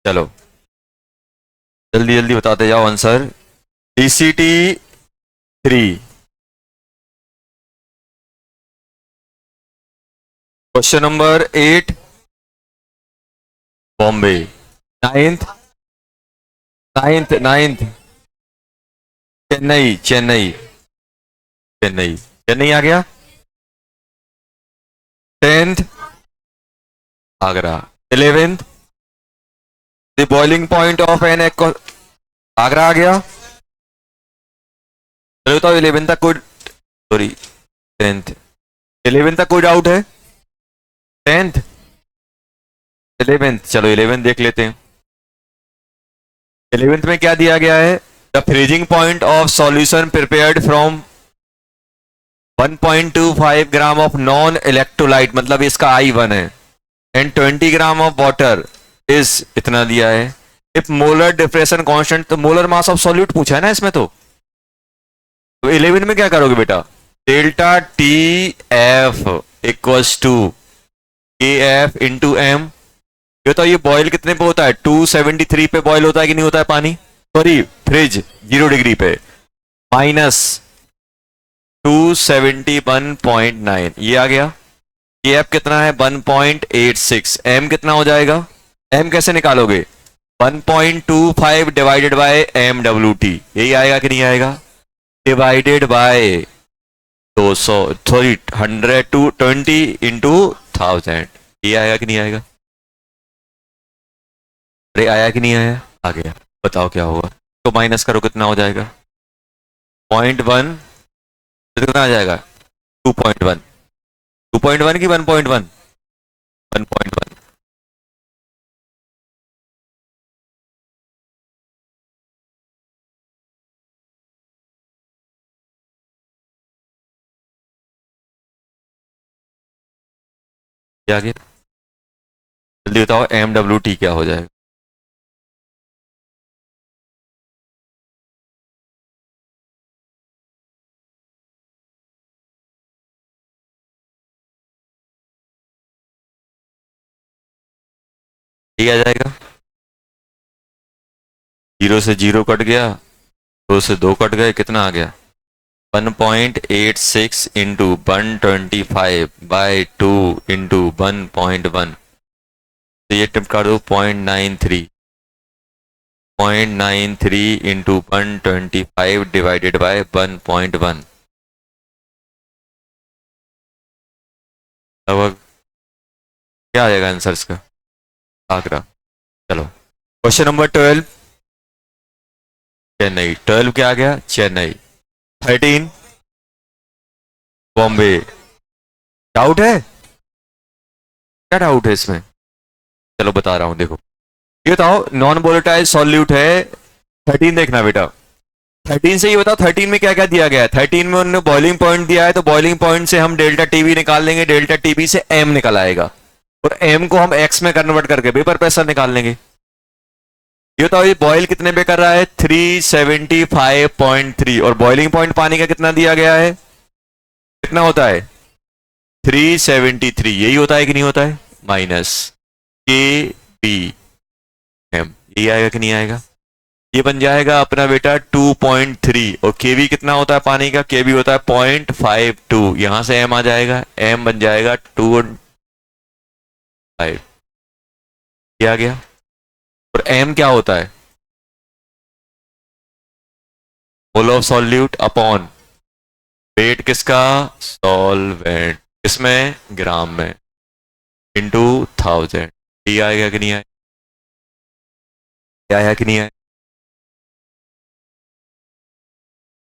चलो जल्दी जल्दी बताते जाओ answer. DCT 3। Question number 8 Bombay. Ninth ninth ninth Chennai Chennai Chennai Chennai आ गया। 10th Agra. 11th the boiling point of an Agra आ गया। चलो तो 11 तक कोई सॉरी 10th 11 तक कोई डाउट है? 10th 11th चलो 11th देख लेते हैं। 11th में क्या दिया गया है? The freezing point of solution prepared from 1.25 gram of non electrolyte, मतलब इसका I1 है, and 20 gram of water is इतना दिया है। इफ मोलर डिप्रेशन कांस्टेंट, तो मोलर मास ऑफ सॉल्यूट पूछा है ना इसमें। तो 11 में क्या करोगे बेटा? Delta T F equals to K F into M. ये तो ये बॉयल कितने पे होता है? 273 पे बॉयल होता है कि नहीं होता है पानी? सॉरी फ्रिज 0 डिग्री पे, माइनस 271.9 ये आ गया। के एफ कितना है? 1.86। एम कितना हो जाएगा? एम कैसे निकालोगे? 1.25 divided by M W T, यही आएगा कि नहीं आएगा? Divided by 200 sorry 100 to 20 into 1000, ये आएगा कि नहीं आएगा? अरे आया कि नहीं आया? आ गया। बताओ क्या होगा? तो माइनस करो कितना हो जाएगा? 0.1 कितना आ जाएगा? 2.1 2.1 की 1.1 1.1। क्या गया? जल्दी बताओ एम डब्ल्यू टी क्या हो जाएगा? ये आ जाएगा। 0 से 0 कट गया, 2 से 2 कट गए, कितना आ गया? 1.86 इंटू 125 बाई 2 इंटू 1.1, तो ये टिप कर दो 0.93 इंटू 125 डिवाइडेड बाय 1.1। अब क्या आ जाएगा आंसर इसका? आगरा। चलो क्वेश्चन नंबर 12 चेन्नई। 12 क्या आ गया? चेन्नई। 13 बॉम्बे। डाउट है? क्या डाउट है इसमें? चलो बता रहा हूं, देखो ये बताओ नॉन वोलेटाइल सॉल्यूट है। 13 देखना बेटा, 13 से ये बताओ 13 में क्या क्या दिया गया है? 13 में उन्होंने बॉइलिंग पॉइंट दिया है, तो बॉइलिंग पॉइंट से हम डेल्टा टीवी निकाल लेंगे, डेल्टा टीवी से एम निकल आएगा, और एम को हम एक्स में कन्वर्ट करके वेपर प्रेशर निकाल लेंगे। ये बताओ ये बॉयल कितने पे कर रहा है? 375.3, और बॉइलिंग पॉइंट पानी का कितना दिया गया है? कितना होता है? 373, यही होता है कि नहीं होता है? माइनस के बी एम, ये आएगा कि नहीं आएगा? ये बन जाएगा अपना बेटा 2.3, और केवी कितना होता है पानी का? केवी होता है 0.52, यहां से एम आ जाएगा, एम बन जाएगा 2.5, ये आ गया। और एम क्या होता है? Mole of solute upon weight किसका? सॉल्वेंट, किसमें? ग्राम में, इंटू 1000, ये आएगा कि नहीं आएगा? क्या आया कि नहीं आया?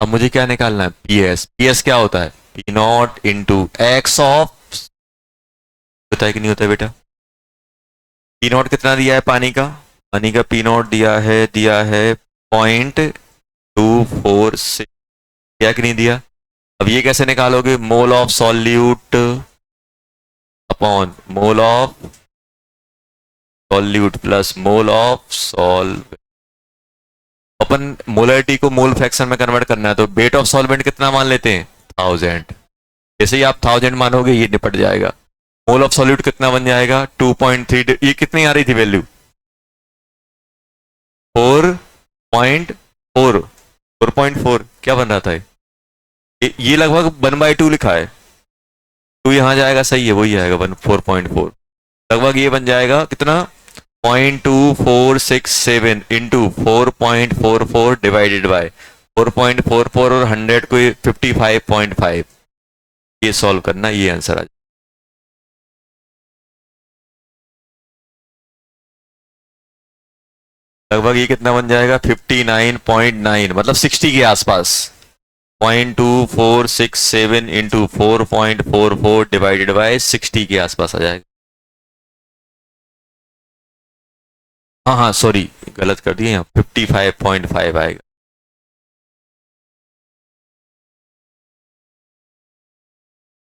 अब मुझे क्या निकालना है? पीएस। पीएस क्या होता है? P not into x of, होता है कि नहीं होता है बेटा? पी नॉट कितना दिया है पानी का? पानी का पी नॉट दिया है 0.246, दिया कि नहीं दिया? अब ये कैसे निकालोगे? Mole of solute upon mole of solute plus mole of solvent. Upon molarity को मोल फ्रैक्शन में कन्वर्ट करना है, तो वेट ऑफ सॉल्वेंट कितना मान लेते हैं? 1000। जैसे ही आप 1000 मानोगे ये निपट जाएगा। मोल ऑफ सॉल्यूट कितना बन जाएगा? 2.3। ये कितनी आ रही थी वैल्यू? 4.4, 4.4 क्या बन रहा था ये लगभग 1/2 लिखा है, तो यहाँ जाएगा, सही है, वही आएगा 4.4, लगभग ये बन जाएगा कितना, 0.2467 इंटू 4.44 डिवाइडेड बाय 4.44 और 100 को 55.5, ये सॉल्व करना, ये आंसर आ जाए। लगभग ये कितना बन जाएगा, 59.9, मतलब 60 के आसपास, 0.2467 इंटू 4.44 डिवाइडेड बाय 60 के आसपास आ जाएगा। हाँ हाँ सॉरी, गलत कर दिए, यहाँ 55.5 आएगा।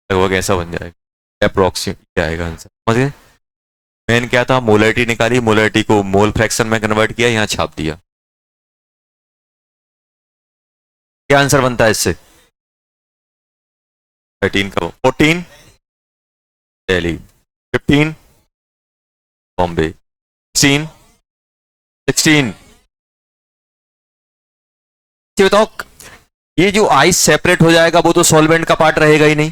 लगभग ऐसा बन जाएगा, अप्रोक्सीमेट आएगा आंसर, समझ गए। मैंने क्या था, मोलरिटी निकाली, मोलरिटी को मोल फ्रैक्शन में कन्वर्ट किया, यहाँ छाप दिया, क्या आंसर बनता है इससे, 13 का 14 दिल्ली, 15 बॉम्बे, 16 16। ये बताओ, ये जो आइस सेपरेट हो जाएगा वो तो सॉल्वेंट का पार्ट रहेगा ही नहीं,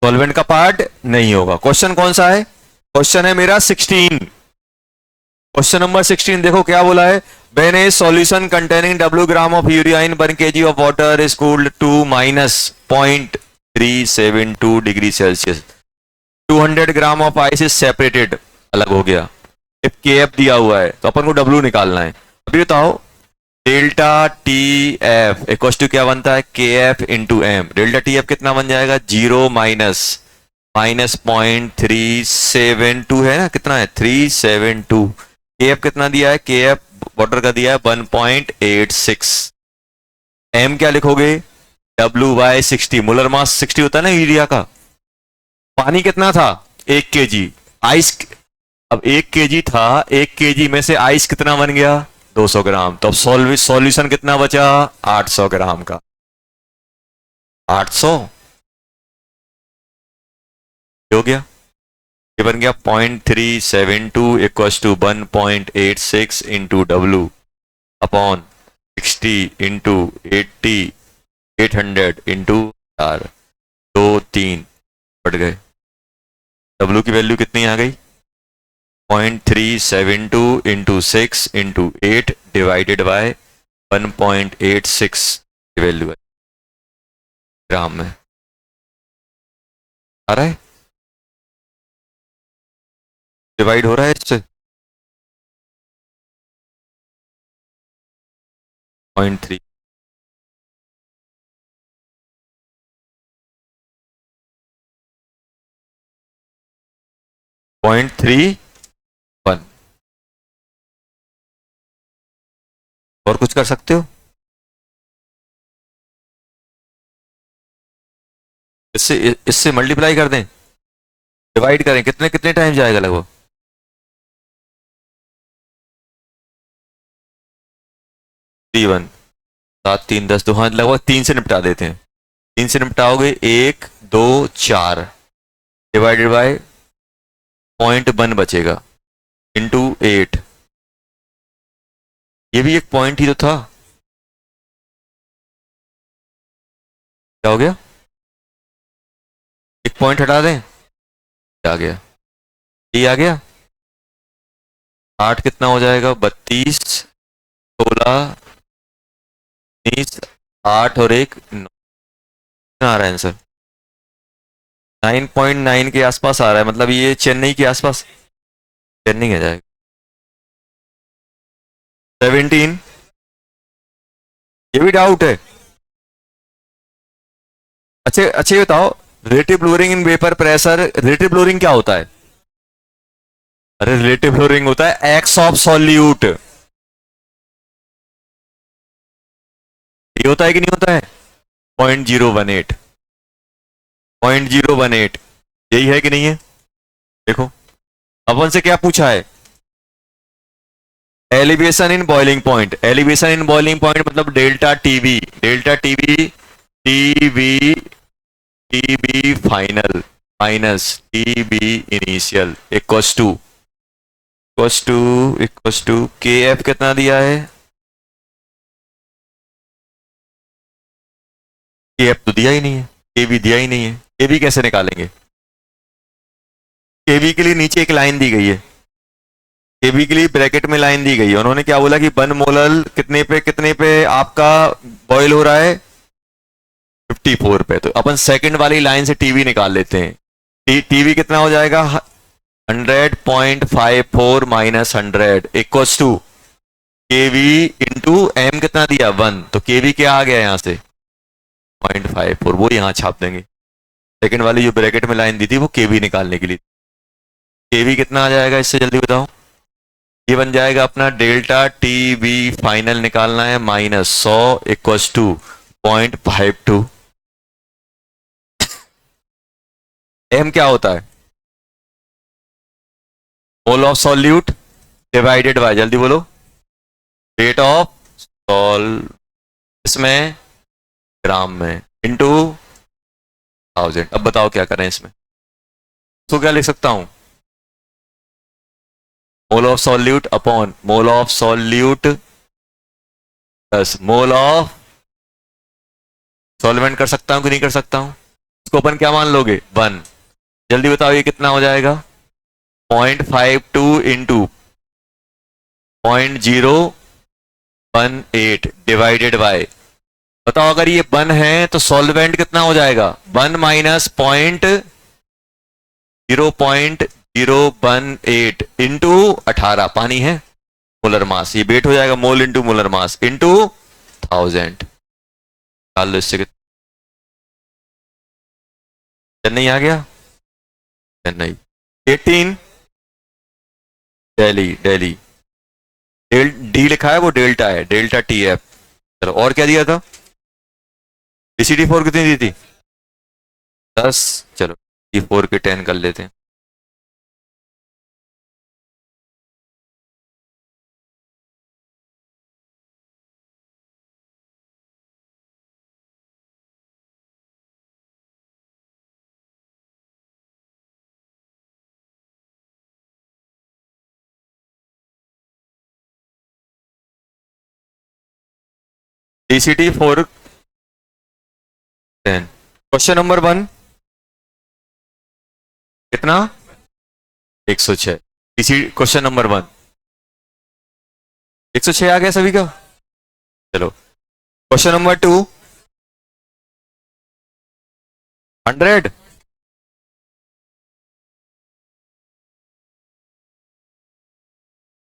सॉल्वेंट का पार्ट नहीं होगा। क्वेश्चन कौन सा है, क्वेश्चन है मेरा 16, क्वेश्चन नंबर 16, देखो क्या बोला है, when a solution containing W gram of urea in 1 kg of water is cooled to -0.372 degree Celsius, 200 gram of ice is separated, अलग हो गया, इफ KF दिया हुआ है तो अपन को W निकालना है। अभी बताओ, डेल्टा TF इक्वल टू क्या बनता है, KF into M, delta TF कितना बन जाएगा, 0 माइनस 0.372 है ना, कितना है 372, KF कितना दिया है, KF वाटर का दिया है 1.86, M क्या लिखोगे, W/60, मोलर मास 60 होता है ना यूरिया का, पानी कितना था 1 kg, आइस अब 1 kg था, 1 kg में से आइस कितना बन गया 200 ग्राम, तो अब सॉल्यूशन कितना बचा 800 ग्राम का, 800 हो गया, ये बन गया 0.372 equals to 1.86 into W upon 60 into 80 800 into 4, 2 3 बढ़ गए, W की वैल्यू कितनी आ गई, 0.372 इंटू 6 इंटू 8 डिवाइडेड बाय 1.86 की वैल्यू है ग्राम में, आ रहा है, डिवाइड हो रहा है इससे 0.3, पॉइंट 3 और कुछ कर सकते हो, इससे मल्टीप्लाई कर दें, डिवाइड करें, कितने कितने टाइम जाएगा लगभग, 3 1 7 3 10, तो हाँ लगभग 3 से निपटा देते हैं, 3 से निपटाओगे 1 2 4 डिवाइडेड बाय 0.1 बचेगा इंटू 8, ये भी एक पॉइंट ही तो था, क्या हो गया, एक पॉइंट हटा दें, आ गया, ये आ गया, 8 कितना हो जाएगा 32 16 19, 8 और 1 9 आ रहा है आंसर, 9.9 के आसपास आ रहा है, मतलब ये चेन्नई के आसपास, चेन्नई आ जाएगा। 17, ये भी डाउट है, अच्छे अच्छे बताओ, relative lowering in vapour pressure, relative lowering क्या होता है, अरे रिलेटिव ब्लोरिंग होता है एक्स ऑफ सॉल्यूट, ये होता है कि नहीं होता है, 0.018, 0.018, यही है कि नहीं है, देखो अपन से क्या पूछा है, elevation in boiling point, elevation in boiling point मतलब delta TV, delta TV, TV TB final minus TB initial equals to equals to K F कितना दिया है? के एफ तो दिया ही नहीं है, के भी दिया ही नहीं है, के भी कैसे निकालेंगे? के भी के लिए नीचे एक लाइन दी गई है, के भी के लिए ब्रैकेट में लाइन दी गई है। उन्होंने क्या बोला कि 1 मोलर कितने पे आपका बॉयल हो रहा है? 54 पे। तो अपन सेकंड वाली लाइन से टीवी निकाल लेते हैं। टीवी कितना हो जाएगा? 100.54 minus 100 equals to K V into M कितना दिया? 1। तो केवी क्या आ गया यहाँ से? 0.54। वो यहाँ छाप देंगे। सेकंड वाली जो ब्रैकेट में लाइन दी थी वो केवी निकालने के लिए। केवी कितना आ जाएगा इससे जल्दी बताओ? ये बन जाएगा अपना डेल्टा टी वी फाइनल निकालना है -100 इक्वल्स टू 0.52। एम क्या होता है? Mole of solute divided by, जल्दी बोलो, रेट ऑफ सॉल्व, इसमें ग्राम में, इनटू 1000। अब बताओ क्या करें इसमें? तो क्या लिख सकता हूं? Mole of solute upon mole of solute plus mole of solvent. कर सकता हूं कि नहीं कर सकता हूं? इसको अपन क्या मान लोगे? 1। जल्दी बताओ ये कितना हो जाएगा? 0.52 इंटू 0.018 डिवाइडेड बाय, बताओ अगर ये 1 है तो सॉल्वेंट कितना हो जाएगा? 1 माइनस 0.018 इंटू 18, पानी है, मोलर मास, ये वेट हो जाएगा mole into molar mass into 1000। डाल लो इससे। चेन्नई आ गया? चेन्नई। 18 दिल्ली, दिल्ली। डी लिखा है वो डेल्टा है, डेल्टा टी एफ। चलो और क्या दिया था? DCT4 कितनी दी थी? 10। चलो D4 के 10 कर लेते हैं। DCT4 10। क्वेश्चन नंबर 1 कितना? 106। इसी क्वेश्चन नंबर 1 106 आ गया सभी का। चलो क्वेश्चन नंबर 2 100।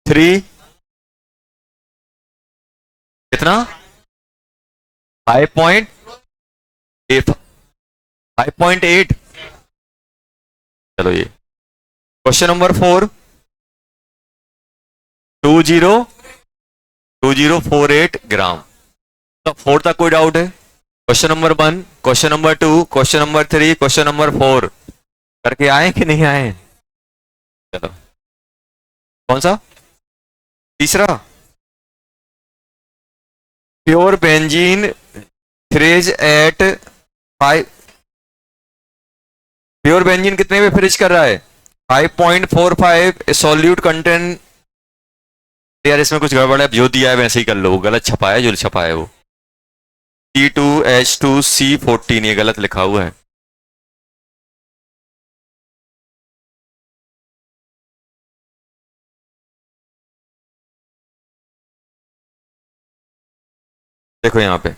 3 कितना? 5.8। चलो ये क्वेश्चन नंबर 4 2048 ग्राम। तो 4 तक कोई डाउट है? Question number 1, question number 2, question number 3, question number 4 करके आए कि नहीं आए? चलो कौन सा? तीसरा, pure benzene freeze at 5। Pure benzene कितने पे फ्रीज कर रहा है? 5.45। सॉल्यूट कंटेंट, यार इसमें कुछ गड़बड़ है, जो दिया है वैसे ही कर लो, वो गलत छपा है, जो छपा है वो C2H2C14, ये गलत लिखा हुआ है। देखो यहाँ पे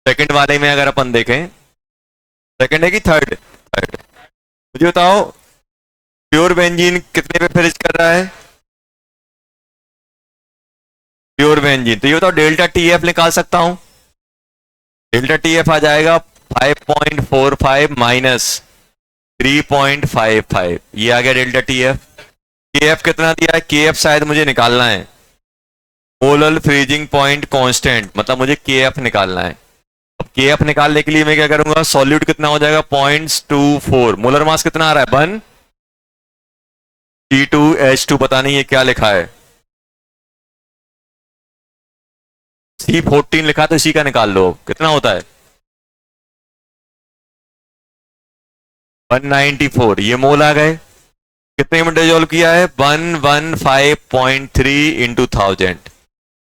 सेकंड वाले में अगर अपन देखें, सेकंड है कि थर्ड? थर्ड। मुझे बताओ प्योर बेंजीन कितने पे फ्रीज कर रहा है? प्योर बेंजीन, तो ये बताओ डेल्टा TF निकाल सकता हूं? डेल्टा TF आ जाएगा 5.45 माइनस 3.55, ये आ गया डेल्टा TF। KF कितना दिया है? KF शायद मुझे निकालना है, मोलर फ्रीजिंग पॉइंट कांस्टेंट, मतलब मुझे KF निकालना है। अब KF निकालने के लिए मैं क्या करूंगा? सॉल्यूट कितना हो जाएगा? 0.24। मोलर मास कितना आ रहा है? 1। C2H2 पता नहीं ये क्या लिखा है, C14 लिखा, तो इसी का निकाल लो, कितना होता है? 194। ये मोल आ गए। कितने में डिजोल्व किया है? 115.3 इंटू 1000।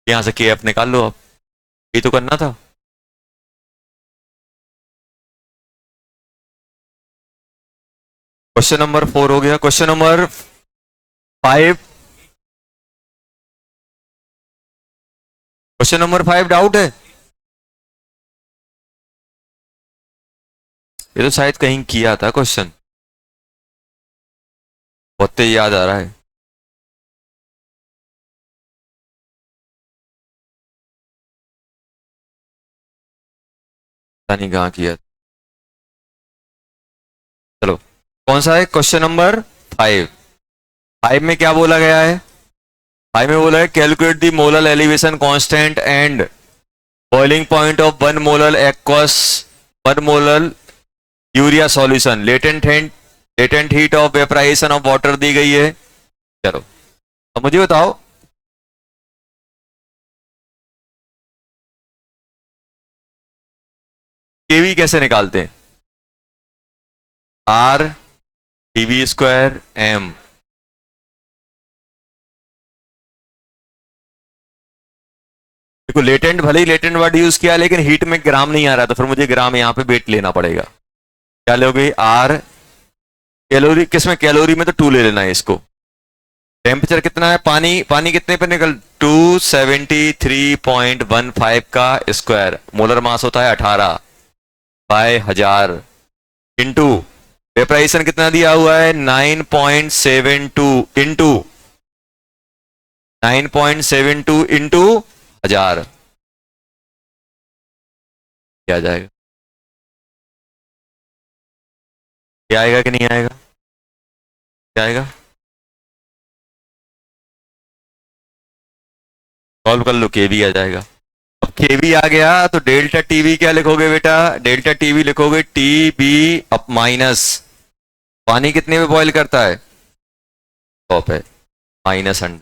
यहां से के एफ निकाल लो आप, ये तो करना था। क्वेश्चन नंबर 4 हो गया। Question number 5, question number 5 doubt है? ये तो शायद कहीं किया था क्वेश्चन, बहुत तेज याद आ रहा है। पता नहीं कहाँ किया। चलो, कौन सा है? Question number 5। 5 में क्या बोला गया है? 5 में बोला है calculate the molar elevation constant and boiling point of 1 molar aqueous 1 molar urea solution. Latent heat of vaporisation of water दी गई है। चलो, अब मुझे बताओ केवी कैसे निकालते हैं? R T V square M. देखो, लेटेंट, भले ही लेटेंट वर्ड यूज किया लेकिन हीट में ग्राम नहीं आ रहा, तो फिर मुझे ग्राम यहां पे वेट लेना पड़ेगा। क्या लोगे? आर कैलोरी, किसमें? कैलोरी में तो 2 ले लेना है इसको। टेम्परेचर कितना है? पानी कितने पे निकल? 273.15 का स्क्वायर। मोलर मास होता है 18 बाय 1000 इंटू वेपराइजेशन कितना दिया हुआ है? 9.72 इंटू 9.72 इंटू 1000। क्या आ जाएगा? क्या आएगा कि नहीं आएगा? क्या आएगा? सॉल्व कर लो, केवी आ जाएगा। अब केवी आ गया तो डेल्टा टीवी क्या लिखोगे बेटा? डेल्टा टीवी लिखोगे टीबी अप माइनस, पानी कितने में बॉईल करता है? 100 पे, माइनस 100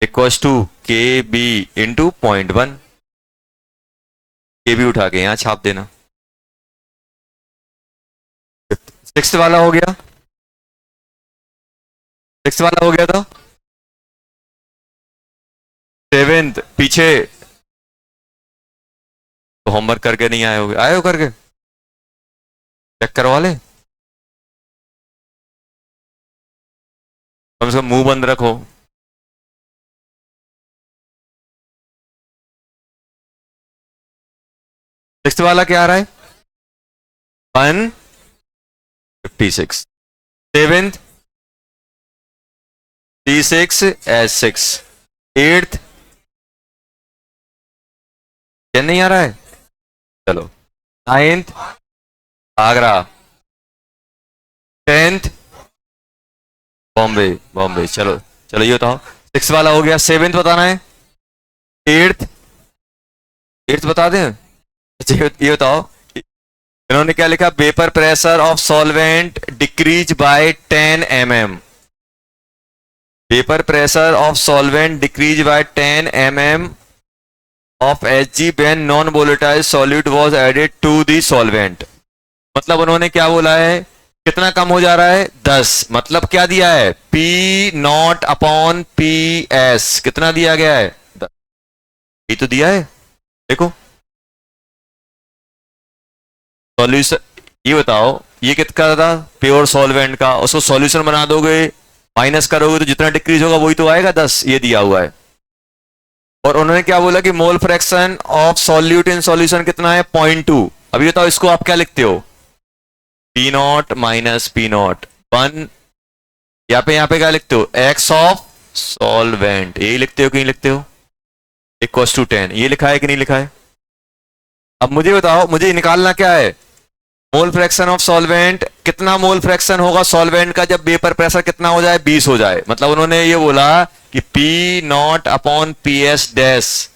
इक्वल्स टू के बी इंटू 0.1। के बी उठा के यहां छाप देना। 6th वाला हो गया। 6th वाला हो गया था। 7th पीछे तो होमवर्क करके नहीं आए होगे? आए हो करके? चेक करवा ले, कम से कम मुंह बंद रखो। सिक्स्थ वाला क्या आ रहा है? 156। 7th C6 S6। 8th क्या नहीं आ रहा है? चलो, 9th आगरा। 10th बॉम्बे। बॉम्बे। चलो चलो, ये बताओ 6 वाला हो गया। 7th बताना है। 8th, 8th बता दें? अच्छा, ये बताओ इन्होंने क्या लिखा? Vapour pressure of solvent decrease by 10 mm। Vapour pressure of solvent decrease by 10 mm of Hg when non volatile solute was added to the solvent. मतलब उन्होंने क्या बोला है? कितना कम हो जा रहा है? 10। मतलब क्या दिया है? P not upon P S. कितना दिया गया है? 10। ये तो दिया है, देखो सॉल्यूशन। ये बताओ, ये कितना था? प्योर सॉल्वेंट का। उसको सॉल्यूशन बना दोगे, माइनस करोगे तो जितना डिक्रीज होगा वही तो आएगा, 10। ये दिया हुआ है। और उन्होंने क्या बोला कि मोल fraction of solute in solution कितना है? 0.2। अभी बताओ इसको आप क्या लिखते हो? P not minus P not 1। यहाँ पे क्या लिखते हो? X of solvent. यही लिखते हो कि नहीं लिखते हो? Equals to 10। ये लिखा है कि नहीं लिखा है? अब मुझे बताओ, मुझे निकालना क्या है? मोल फ्रैक्शन ऑफ सॉल्वेंट। कितना मोल फ्रैक्शन होगा सॉल्वेंट का जब वेपर प्रेशर कितना हो जाए? 20 हो जाए। मतलब उन्होंने ये बोला कि P not upon P S dash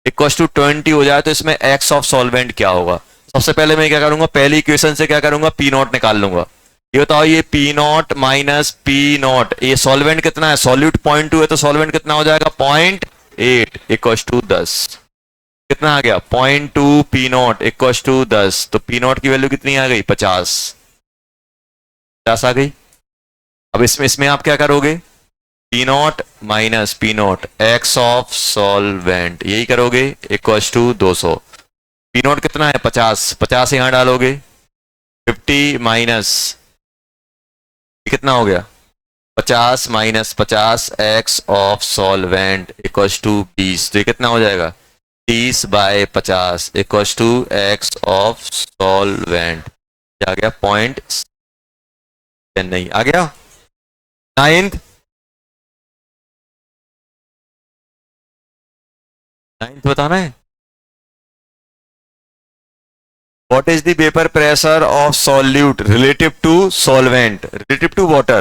equal to 20 हो जाए, तो इसमें एक्स ऑफ सॉल्वेंट क्या होगा? सबसे पहले मैं क्या करूंगा? पहली इक्वेशन से क्या करूंगा? P नॉट निकाल लूंगा। ये बताओ, ये P not minus P not, ये सॉल्वेंट कितना है? सॉल्यूट 0.2 है, तो सॉल्वेंट कितना हो जाएगा? 0.8 इक्वल टू 10। कितना आ गया? 0.2 पी नॉट इक्वल टू 10। तो पी नॉट की वैल्यू कितनी आ गई? 50। 50 आ गई। अब इसमें इसमें आप क्या करोगे, P not minus P not x of solvent यही करोगे, इक्वल्स टू 200। पी नॉट कितना है 50, 50 यहां डालोगे, 50 माइनस कितना हो गया 50 minus 50 X of solvent equals to 20, तो ये कितना हो जाएगा 30/50 equals to X of solvent, आ गया पॉइंट, नहीं आ गया। नाइन्थ, नाइन्थ बताना है, what is the vapor pressure of solute relative to solvent, relative to water,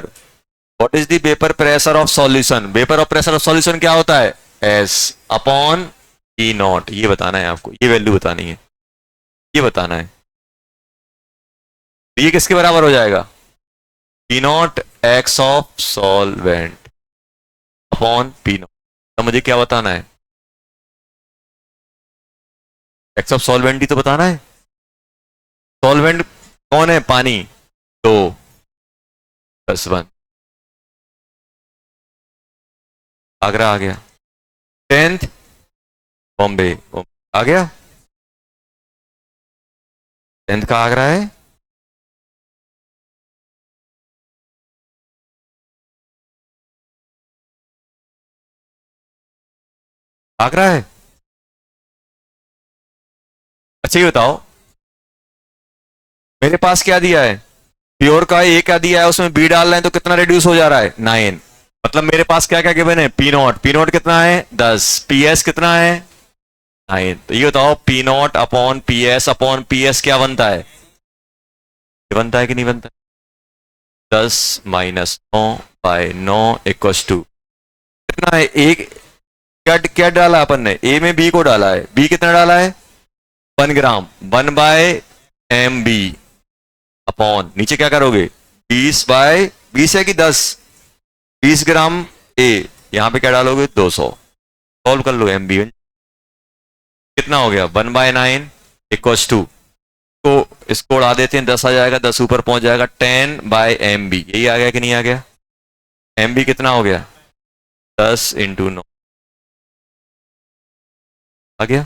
what is the vapor pressure of solution, vapor of pressure of solution क्या होता है S upon E not, ये बताना है आपको, ये वैल्यू बतानी है, ये बताना है, ये किसके बराबर हो जाएगा P not x of solvent upon P not, तो मुझे क्या बताना है एक्स ऑफ सॉल्वेंट ही तो बताना है, सॉल्वेंट कौन है पानी, तो +1, आगरा आ गया। 10th बॉम्बे, आ गया, 10th का आगरा है, आगरा है। अच्छा ये बताओ मेरे पास क्या दिया है, प्योर का ए क्या दिया है, उसमें बी डाल रहे हैं तो कितना रिड्यूस हो जा रहा है 9, मतलब मेरे पास क्या क्या गिवन है, पी नॉट, पी नॉट कितना है 10, पी एस कितना है 9, तो ये बताओ P not upon P S क्या बनता है, ये बनता है कि नहीं बनता, 10 माइनस 9/9 इक्वस टू कितना है, एक क्या क्या डाला अपन ने, ए में बी को डाला है, बी कितना डाला है 1 ग्राम, 1/MB अपॉन नीचे क्या करोगे 20/20 है कि 10, 20 ग्राम ए, यहां पे क्या डालोगे 200, सॉल्व कर लो एमबी, कितना हो गया 1/9 इक्वल्स टू, तो इसको उड़ा देते हैं 10 आ जाएगा, 10 ऊपर पहुंच जाएगा 10/MB, यही आ गया कि नहीं आ गया, MB कितना हो गया 10 इंटू 9 आ गया।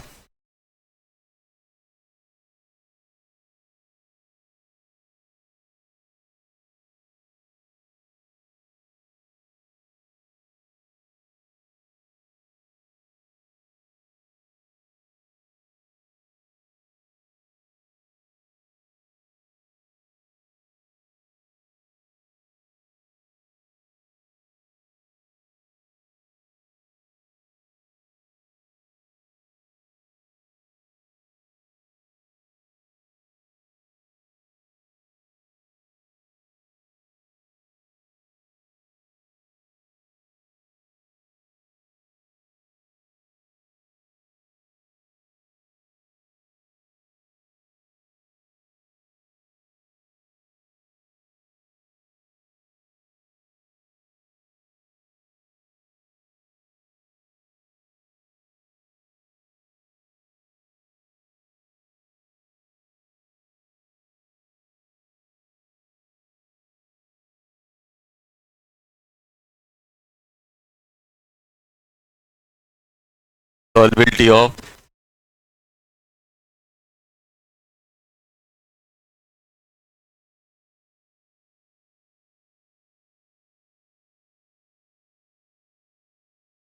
सॉल्विलिटी ऑफ,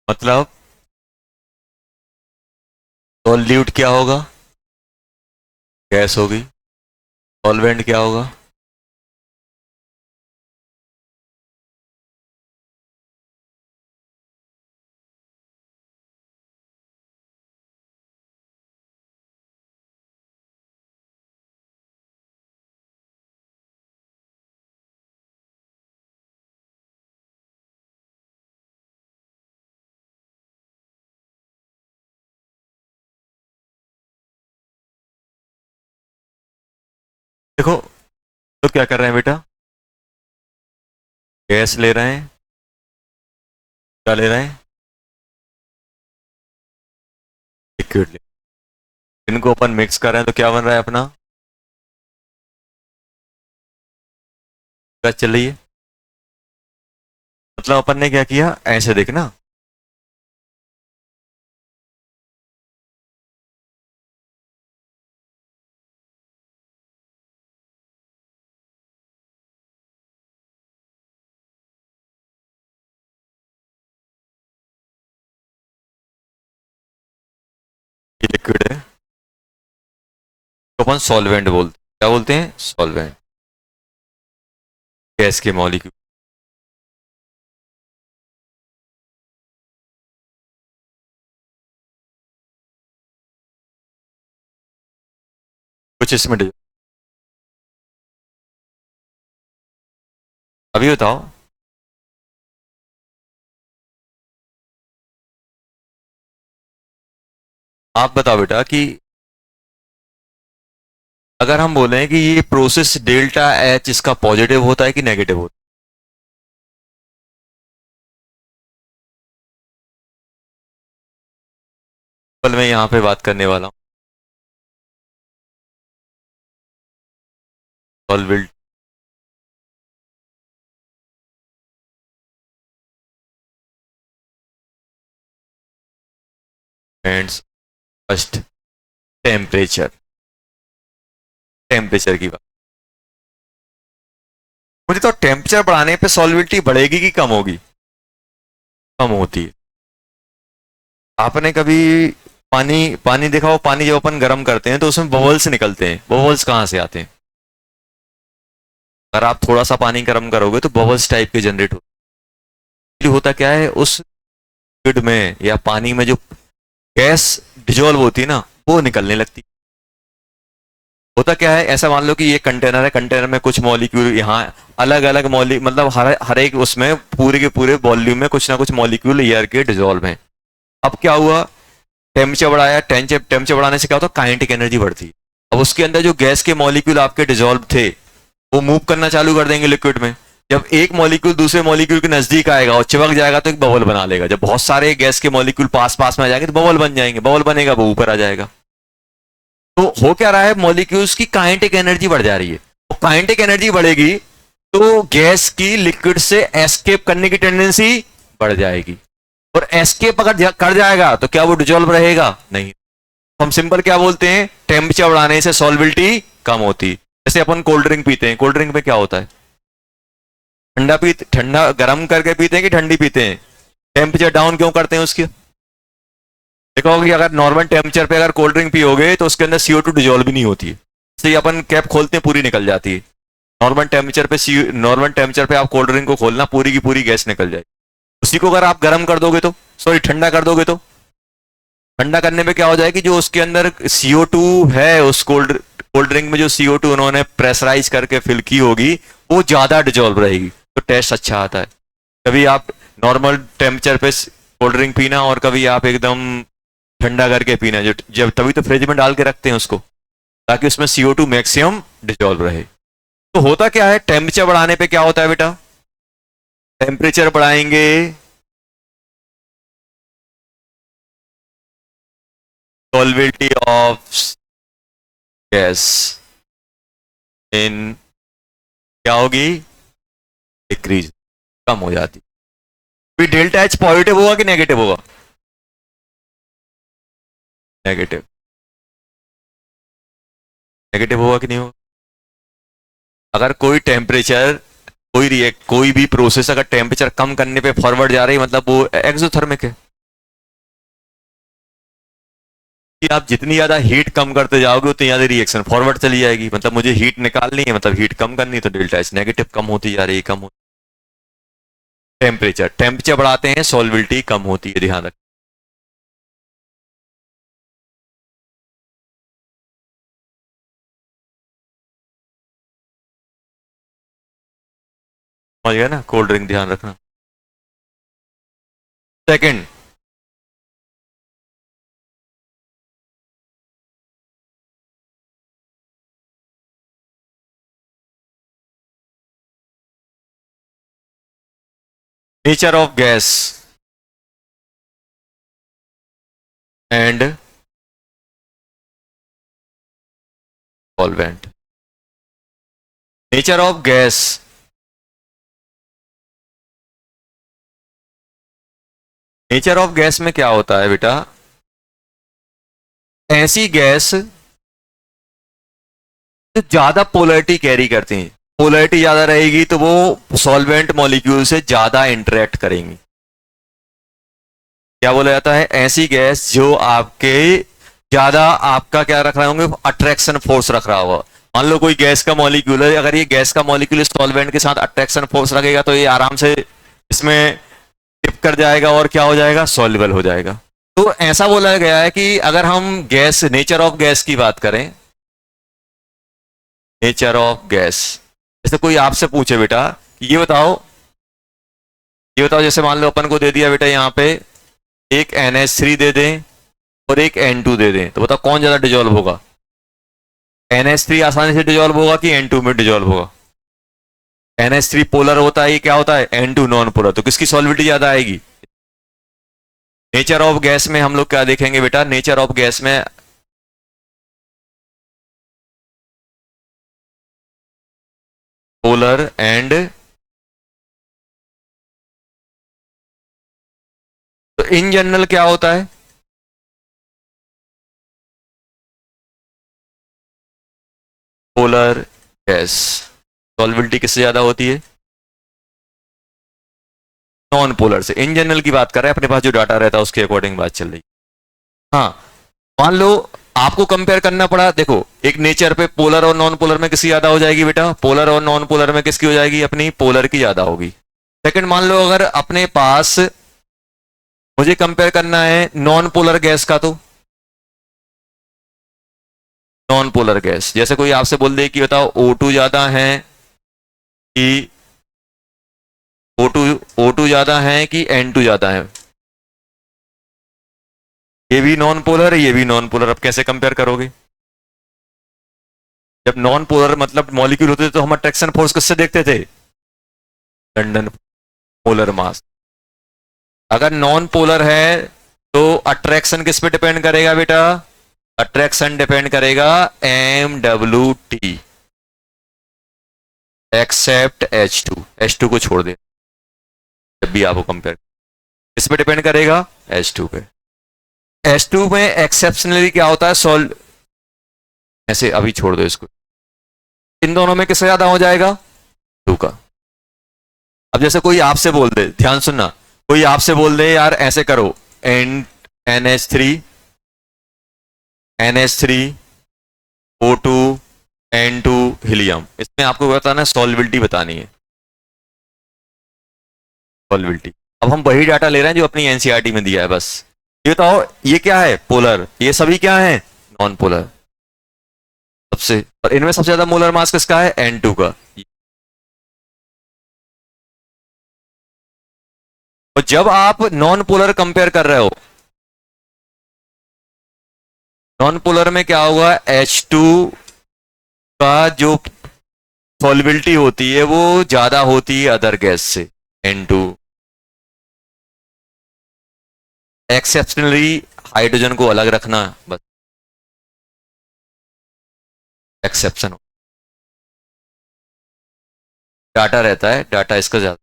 मतलब सॉल्यूट क्या होगा, गैस होगी, सॉल्वेंट क्या होगा, देखो तो क्या कर रहे हैं बेटा, गैस ले रहे हैं, क्या ले रहे हैं लिक्विड ले, इनको अपन मिक्स कर रहे हैं तो क्या बन रहा है अपना, गैस चल रही है, मतलब अपन ने क्या किया, ऐसे देखना, ये लिक्विड है तो अपन सॉल्वेंट बोलते हैं, क्या बोलते हैं, सॉल्वेंट। गैस के मॉलिक्यूल, कुछ इसमें अभी बताओ। आप बताओ बेटा कि अगर हम बोलें कि ये प्रोसेस डेल्टा एच इसका पॉजिटिव होता है कि नेगेटिव होता है, कल मैं यहाँ पे बात करने वाला हूँ, सॉल्विल एंड फर्स्ट टेम्परेचर, टेम्परेचर की बात। मुझे तो टेम्परेचर बढ़ाने पे सॉल्विलिटी बढ़ेगी कि कम होगी, कम होती है। आपने कभी पानी पानी देखा हो, पानी जब अपन गर्म करते हैं तो उसमें बबल्स निकलते हैं, बबल्स कहाँ से आते हैं, अगर आप थोड़ा सा पानी गर्म करोगे तो बबल्स टाइप के जनरेट होता क्या है, उस लिक्विड में या पानी में जो गैस डिजोल्व होती है ना, वो निकलने लगती। होता क्या है, ऐसा मान लो कि ये कंटेनर है, कंटेनर में कुछ मॉलिक्यूल यहाँ अलग अलग मॉलि मतलब हर एक उसमें पूरे के पूरे वॉल्यूम में कुछ ना कुछ मॉलिक्यूल एयर के डिजोल्व हैं। अब क्या हुआ, टेम्परेचर बढ़ाया, टेम्परेचर बढ़ाने से क्या होता है, काइनेटिक एनर्जी बढ़ती है। अब उसके अंदर जो गैस के मॉलिक्यूल आपके डिजोल्व थे वो मूव करना चालू कर देंगे लिक्विड में। जब एक मॉलिक्यूल दूसरे मॉलिक्यूल के नजदीक आएगा और चिपक जाएगा तो एक बबल बना लेगा। जब बहुत सारे गैस के मॉलिक्यूल पास पास में आ जाएंगे तो बबल बन जाएंगे, बबल बनेगा वो ऊपर आ जाएगा। तो हो क्या रहा है, मॉलिक्यूल्स की काइनेटिक एनर्जी बढ़ जा रही है। तो काइनेटिक एनर्जी बढ़ेगी तो गैस की लिक्विड से एस्केप करने की टेंडेंसी बढ़ जाएगी, और एस्केप अगर कर जाएगा तो क्या वो डिजोल्व रहेगा, नहीं। हम सिंपल क्या बोलते हैं, टेम्परेचर बढ़ाने से सॉल्विलिटी कम होती। जैसे अपन कोल्ड ड्रिंक पीते हैं, कोल्ड ड्रिंक में क्या होता है, ठंडा पीते, ठंडा गर्म करके पीते हैं कि ठंडी पीते हैं, टेम्परेचर डाउन क्यों करते हैं उसकी। देखो कि अगर नॉर्मल टेम्परेचर पे अगर कोल्ड ड्रिंक पियोगे तो उसके अंदर CO2 डिजोल्व भी नहीं होती है, इसलिए अपन कैप खोलते हैं पूरी निकल जाती है। नॉर्मल टेम्परेचर पे आप कोल्ड ड्रिंक को खोलना, पूरी की पूरी गैस निकल जाएगी। उसी को अगर आप गर्म कर दोगे तो, सॉरी ठंडा कर दोगे तो, ठंडा करने पे क्या हो जाएगी, जो उसके अंदर CO2 है, उस कोल्ड ड्रिंक में जो CO2 उन्होंने प्रेशराइज करके फिल की होगी वो ज्यादा डिजोल्व रहेगी, तो टेस्ट अच्छा आता है। कभी आप नॉर्मल टेम्परेचर पे कोल्ड ड्रिंक पीना और कभी आप एकदम ठंडा करके पीना, जो जब तभी तो फ्रिज में डाल के रखते हैं उसको, ताकि उसमें CO2 मैक्सिमम डिजोल्व रहे। तो होता क्या है, टेम्परेचर बढ़ाने पे क्या होता है बेटा, टेम्परेचर बढ़ाएंगे सॉल्विलिटी ऑफ गैस इन, क्या होगी, डिक्रीज, कम हो जाती। फिर डेल्टा एच पॉजिटिव होगा कि नेगेटिव होगा, नेगेटिव, नेगेटिव होगा कि नहीं होगा। अगर कोई टेम्परेचर, कोई भी प्रोसेस अगर टेम्परेचर कम करने पे फॉरवर्ड जा रही है मतलब वो एक्सोथर्मिक है। कि आप जितनी ज्यादा हीट कम करते जाओगे उतनी ज्यादा रिएक्शन फॉरवर्ड चली जाएगी, मतलब मुझे हीट निकालनी है, मतलब हीट कम करनी है, तो डेल्टा एच नेगेटिव कम होती जा रही है, कम होती। टेम्परेचर, टेम्परेचर बढ़ाते हैं सॉल्विलिटी कम होती है, ध्यान रखें। समझ गया ना, कोल्ड ड्रिंक ध्यान रखना। Second, nature of gas and solvent. Nature of gas nature of gas में क्या होता है बेटा, ऐसी गैस जो ज्यादा पोलैरिटी कैरी करती हैं, पोलैरिटी ज्यादा रहेगी तो वो सॉल्वेंट मॉलिक्यूल से ज्यादा इंटरेक्ट करेंगी। क्या बोला जाता है, ऐसी गैस जो आपके ज्यादा आपका क्या रख रहे होंगे, अट्रैक्शन फोर्स रख रहा होगा। मान लो कोई गैस का मॉलिक्यूल है, अगर ये गैस का मॉलिक्यूल सॉल्वेंट के साथ अट्रैक्शन फोर्स रखेगा तो ये आराम से इसमें टिप कर जाएगा और क्या हो जाएगा, सॉल्युबल हो जाएगा। तो ऐसा बोला गया है कि अगर हम गैस, नेचर ऑफ गैस की बात करें, नेचर ऑफ गैस, जैसे कोई आपसे पूछे बेटा ये बताओ, ये बताओ जैसे मान लो अपन को दे दिया बेटा यहाँ पे एक NH3 दे दें और एक N2 दे दें, तो बताओ कौन ज्यादा डिजोल्व होगा, NH3 आसानी से डिजोल्व होगा कि N2 में डिजोल्व होगा। NH3 पोलर होता है, ये क्या होता है, N2 नॉन पोलर, तो किसकी सॉल्विटी ज्यादा आएगी। नेचर ऑफ गैस में हम लोग क्या देखेंगे बेटा, नेचर ऑफ गैस में पोलर एंड, तो इन जनरल क्या होता है, पोलर गैस सॉल्विलिटी किससे ज्यादा होती है, नॉन पोलर से। इन जनरल की बात कर रहे हैं, अपने पास जो डाटा रहता है उसके अकॉर्डिंग बात चल रही। हाँ, मान लो आपको कंपेयर करना पड़ा, देखो एक नेचर पे पोलर और नॉन पोलर में किसकी ज्यादा हो जाएगी बेटा, पोलर और नॉन पोलर में किसकी हो जाएगी, अपनी पोलर की ज्यादा होगी। सेकंड, मान लो अगर अपने पास मुझे कंपेयर करना है नॉन पोलर गैस का, तो नॉन पोलर गैस जैसे कोई आपसे बोल दे कि बताओ O2 ज्यादा है कि O2 ज्यादा है कि N2 ज्यादा है, ये भी नॉन पोलर है, ये भी नॉन पोलर, अब कैसे कंपेयर करोगे। जब नॉन पोलर मतलब मॉलिक्यूल होते थे तो हम अट्रैक्शन फोर्स किससे देखते थे, लंडन पोलर मास। अगर नॉन पोलर है तो अट्रैक्शन किस पे डिपेंड करेगा बेटा, अट्रैक्शन डिपेंड करेगा MWT एक्सेप्ट H2 को छोड़ दे, जब भी आपको कंपेयर किस पे डिपेंड करेगा, H2 पे। H2 में एक्सेप्शनली क्या होता है, सॉल्व, ऐसे अभी छोड़ दो इसको, इन दोनों में किससे ज्यादा हो जाएगा, 2 का। अब जैसे कोई आपसे बोल दे, ध्यान सुनना, कोई आपसे बोल दे यार ऐसे करो, NH3 O2 N2 हीलियम, इसमें आपको बताना है, सॉल्विलिटी बतानी है, सॉल्विलिटी। अब हम वही डाटा ले रहे हैं जो अपनी एनसीईआरटी में दिया है, बस ये बताओ ये क्या है, पोलर, ये सभी क्या है, नॉन पोलर सबसे, और इनमें सबसे ज्यादा मोलर मास किसका है, N2 का। और जब आप नॉन पोलर कंपेयर कर रहे हो, नॉन पोलर में क्या होगा, H2 का जो सॉल्युबिलिटी होती है वो ज्यादा होती है अदर गैस से, N2। एक्सेप्शनली हाइड्रोजन को अलग रखना, बस एक्सेप्शन डाटा रहता है, डाटा इसका ज्यादा।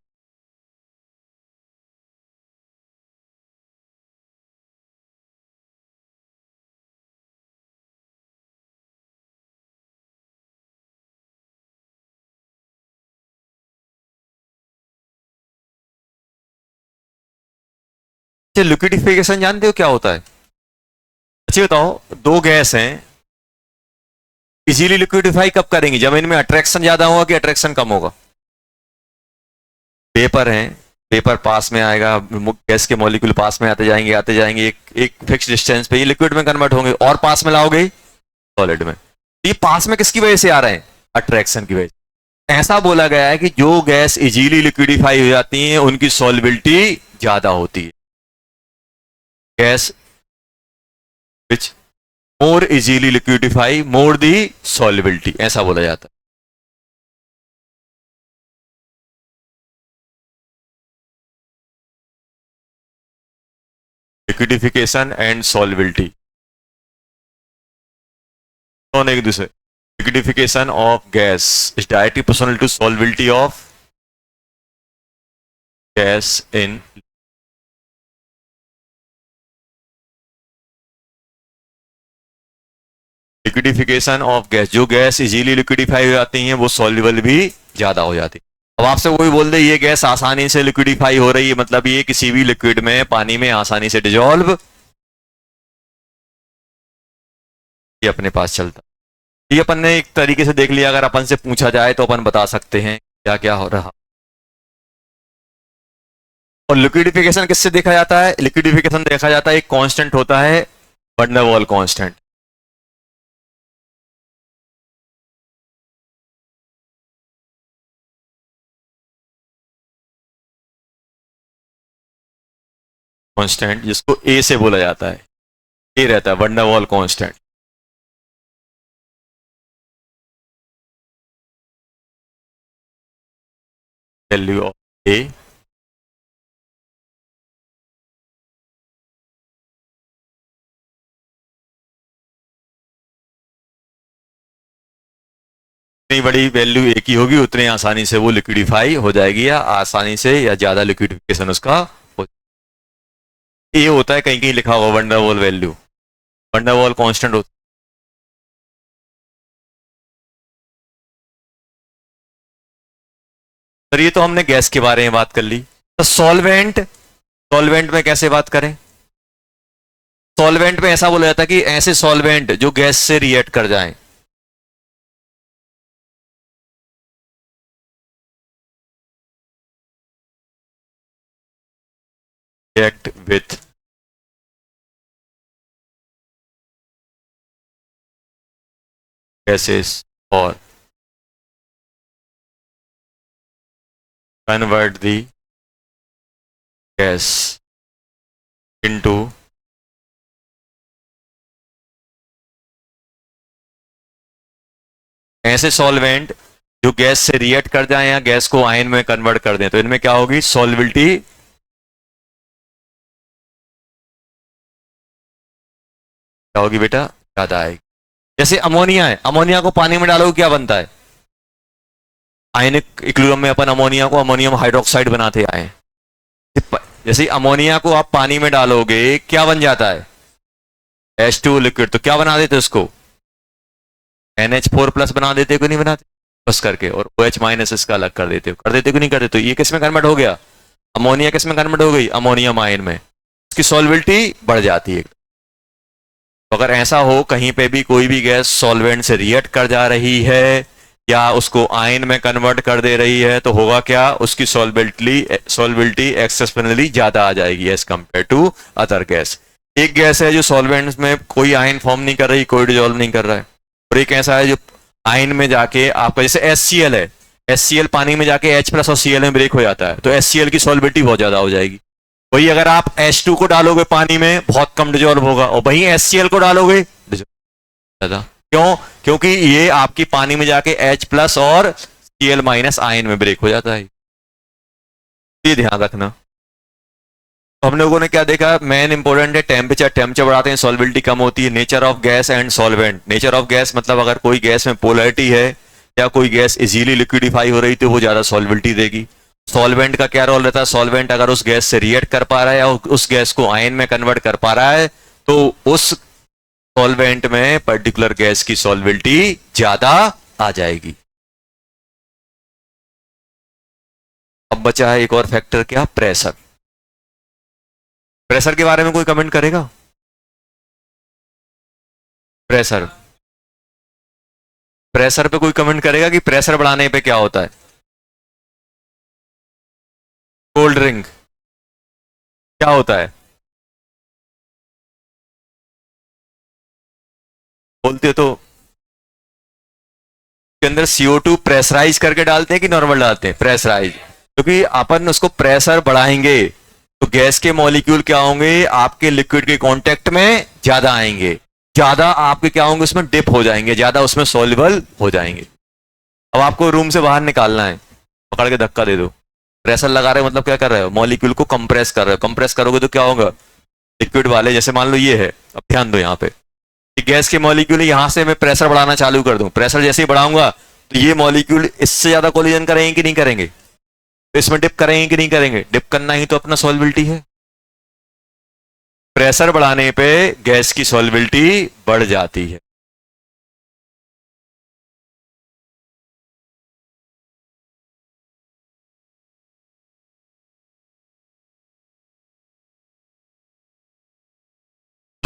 लिक्विडिफिकेशन जानते हो क्या होता है, अच्छा बताओ, दो गैस हैं, इजीली लिक्विडिफाई कब करेंगे, जब इनमें अट्रैक्शन ज्यादा होगा कि अट्रैक्शन कम होगा। पेपर है, पेपर पास में आएगा, गैस के मॉलिक्यूल पास में आते जाएंगे एक फिक्स डिस्टेंस पे, ये लिक्विड में कन्वर्ट होंगे और पास में लाओगे सॉलिड में। ये पास में किसकी वजह से आ रहे हैं, अट्रैक्शन की वजह से। ऐसा बोला गया है कि जो गैस इजीली लिक्विडिफाई हो जाती है उनकी सॉल्युबिलिटी ज्यादा होती है, gas which more easily liquidify more the solubility, ऐसा बोला जाता है। लिक्विडिफिकेशन एंड सॉल्युबिलिटी दोनों एक दूसरे, liquefaction of gas is directly proportional to solubility of gas in liquefaction of gas, जो गैस इजीली लिक्विडिफाई हो जाती हैं वो सॉल्युबल भी ज्यादा हो जाती है। अब आपसे कोई बोल दे ये गैस आसानी से लिक्विडिफाई हो रही है, मतलब ये किसी भी लिक्विड में, पानी में आसानी से डिजॉल्व, ये अपने पास चलता। ये अपन ने एक तरीके से देख लिया, अगर अपन से पूछा जाए तो अपन बता सकते हैं क्या क्या हो रहा। और लिक्विडिफिकेशन किससे देखा जाता है? लिक्विडिफिकेशन देखा जाता है, एक कांस्टेंट होता है वैन डर वाल कांस्टेंट। कांस्टेंट जिसको ए से बोला जाता है, ए रहता है वैन डर वाल कांस्टेंट। वैल्यू ऑफ ए जितनी बड़ी वैल्यू ए की होगी उतनी आसानी से वो लिक्विडिफाई हो जाएगी, या आसानी से या ज्यादा लिक्विडिफिकेशन उसका हो। ए होता है कहीं कहीं लिखा होगा वैन डर वाल वैल्यू, वैन डर वाल कांस्टेंट होता है। सर ये तो हमने गैस के बारे में बात कर ली, तो सॉल्वेंट, सॉल्वेंट में कैसे बात करें? सॉल्वेंट में ऐसा बोला जाता है कि ऐसे सॉल्वेंट जो गैस से रिएक्ट कर जाएं, रिएक्ट विथ गैसेस और कन्वर्ट दी गैस इनटू ऐसे सॉल्वेंट जो गैस से रिएक्ट कर जाएं या गैस को आयन में कन्वर्ट कर दें, तो इनमें क्या होगी? सॉल्युबिलिटी क्या होगी बेटा? ज्यादा आएगी। जैसे अमोनिया है, अमोनिया को पानी में डालो क्या बनता है? आयनिक इक्विलिब्रियम में अपन अमोनिया को अमोनियम हाइड्रोक्साइड बनाते आए। जैसे अमोनिया को आप पानी में डालोगे क्या बन जाता है? H2 liquid. तो क्या बना देते उसको? NH4 प्लस बना देते को नहीं बनाते बस करके, और OH माइनस इसका अलग कर देते हो, कर देते को नहीं कर देते। तो ये किस में कन्वर्ट हो गया? अमोनिया किस में कन्वर्ट हो गई? अमोनियम आयन में। इसकी सॉल्युबिलिटी बढ़ जाती है। तो अगर ऐसा हो कहीं पे भी कोई भी गैस सॉल्वेंट से रिएक्ट कर जा रही है या उसको आयन में कन्वर्ट कर दे रही है, तो होगा क्या? उसकी सॉल्युबिलिटी एक्सेप्शनली ज्यादा आ जाएगी as compare to other gas. एक गैस है जो सॉल्वेंट्स में कोई आयन फॉर्म नहीं कर रही, कोई डिजोल्व नहीं कर रहा है, और एक ऐसा है जो आयन में जाके आपका, जैसे HCl है, HCl पानी में जाके H प्लस और Cl में ब्रेक हो जाता है, तो HCl की सॉल्युबिलिटी बहुत ज्यादा हो जाएगी। वही अगर आप H2 को डालोगे पानी में बहुत कम डिजोल्व होगा, और वही HCl को डालोगे ज्यादा। क्यों? क्योंकि ये आपकी पानी में जाके H प्लस और Cl माइनस आयन में ब्रेक हो जाता है। ये ध्यान रखना। तो हम लोगों ने क्या देखा? मेन इंपॉर्टेंट है टेम्परेचर, टेम्परेचर बढ़ाते हैं सॉल्युबिलिटी कम होती है। Nature of gas and solvent. Nature of gas मतलब अगर कोई गैस में पोलैरिटी है या कोई गैस इजीली लिक्विडिफाई हो रही तो वो ज्यादा सॉल्युबिलिटी देगी। सॉल्वेंट का क्या रोल रहता है? सॉल्वेंट अगर उस गैस से रिएक्ट कर पा रहा है या उस गैस को आयन में कन्वर्ट कर पा रहा है तो उस सॉल्वेंट में पर्टिकुलर गैस की सॉल्युबिलिटी ज्यादा आ जाएगी। अब बचा है एक और फैक्टर, क्या? प्रेशर। प्रेशर के बारे में कोई कमेंट करेगा? प्रेशर, प्रेशर पे कोई कमेंट करेगा कि प्रेशर बढ़ाने पे क्या होता है? कोल्ड ड्रिंक क्या होता है? बोलते तो के अंदर CO2 प्रेशराइज करके डालते हैं कि नॉर्मल डालते हैं? प्रेशराइज। क्योंकि अपन उसको प्रेशर बढ़ाएंगे तो गैस के मॉलिक्यूल क्या होंगे? आपके लिक्विड के कांटेक्ट में ज्यादा आएंगे, ज्यादा आपके क्या होंगे? उसमें डिप हो जाएंगे, ज्यादा उसमें सॉल्युबल हो जाएंगे। अब आपको रूम से बाहर निकालना है, पकड़ के धक्का दे दो। प्रेशर लगा रहे हो मतलब क्या कर रहे हो? मॉलिक्यूल को कंप्रेस कर रहे हो। कंप्रेस करोगे तो क्या होगा? लिक्विड वाले, जैसे मान लो ये है, अब ध्यान दो यहाँ पे, गैस के मॉलिक्यूल यहां से मैं प्रेशर बढ़ाना चालू कर दूं, प्रेशर जैसे ही बढ़ाऊंगा तो ये मॉलिक्यूल इससे ज्यादा कोलिजन करेंगे कि नहीं करेंगे? तो इसमें डिप करेंगे कि नहीं करेंगे? डिप करना ही तो अपना सॉल्युबिलिटी है। प्रेशर बढ़ाने पे गैस की सॉल्युबिलिटी बढ़ जाती है।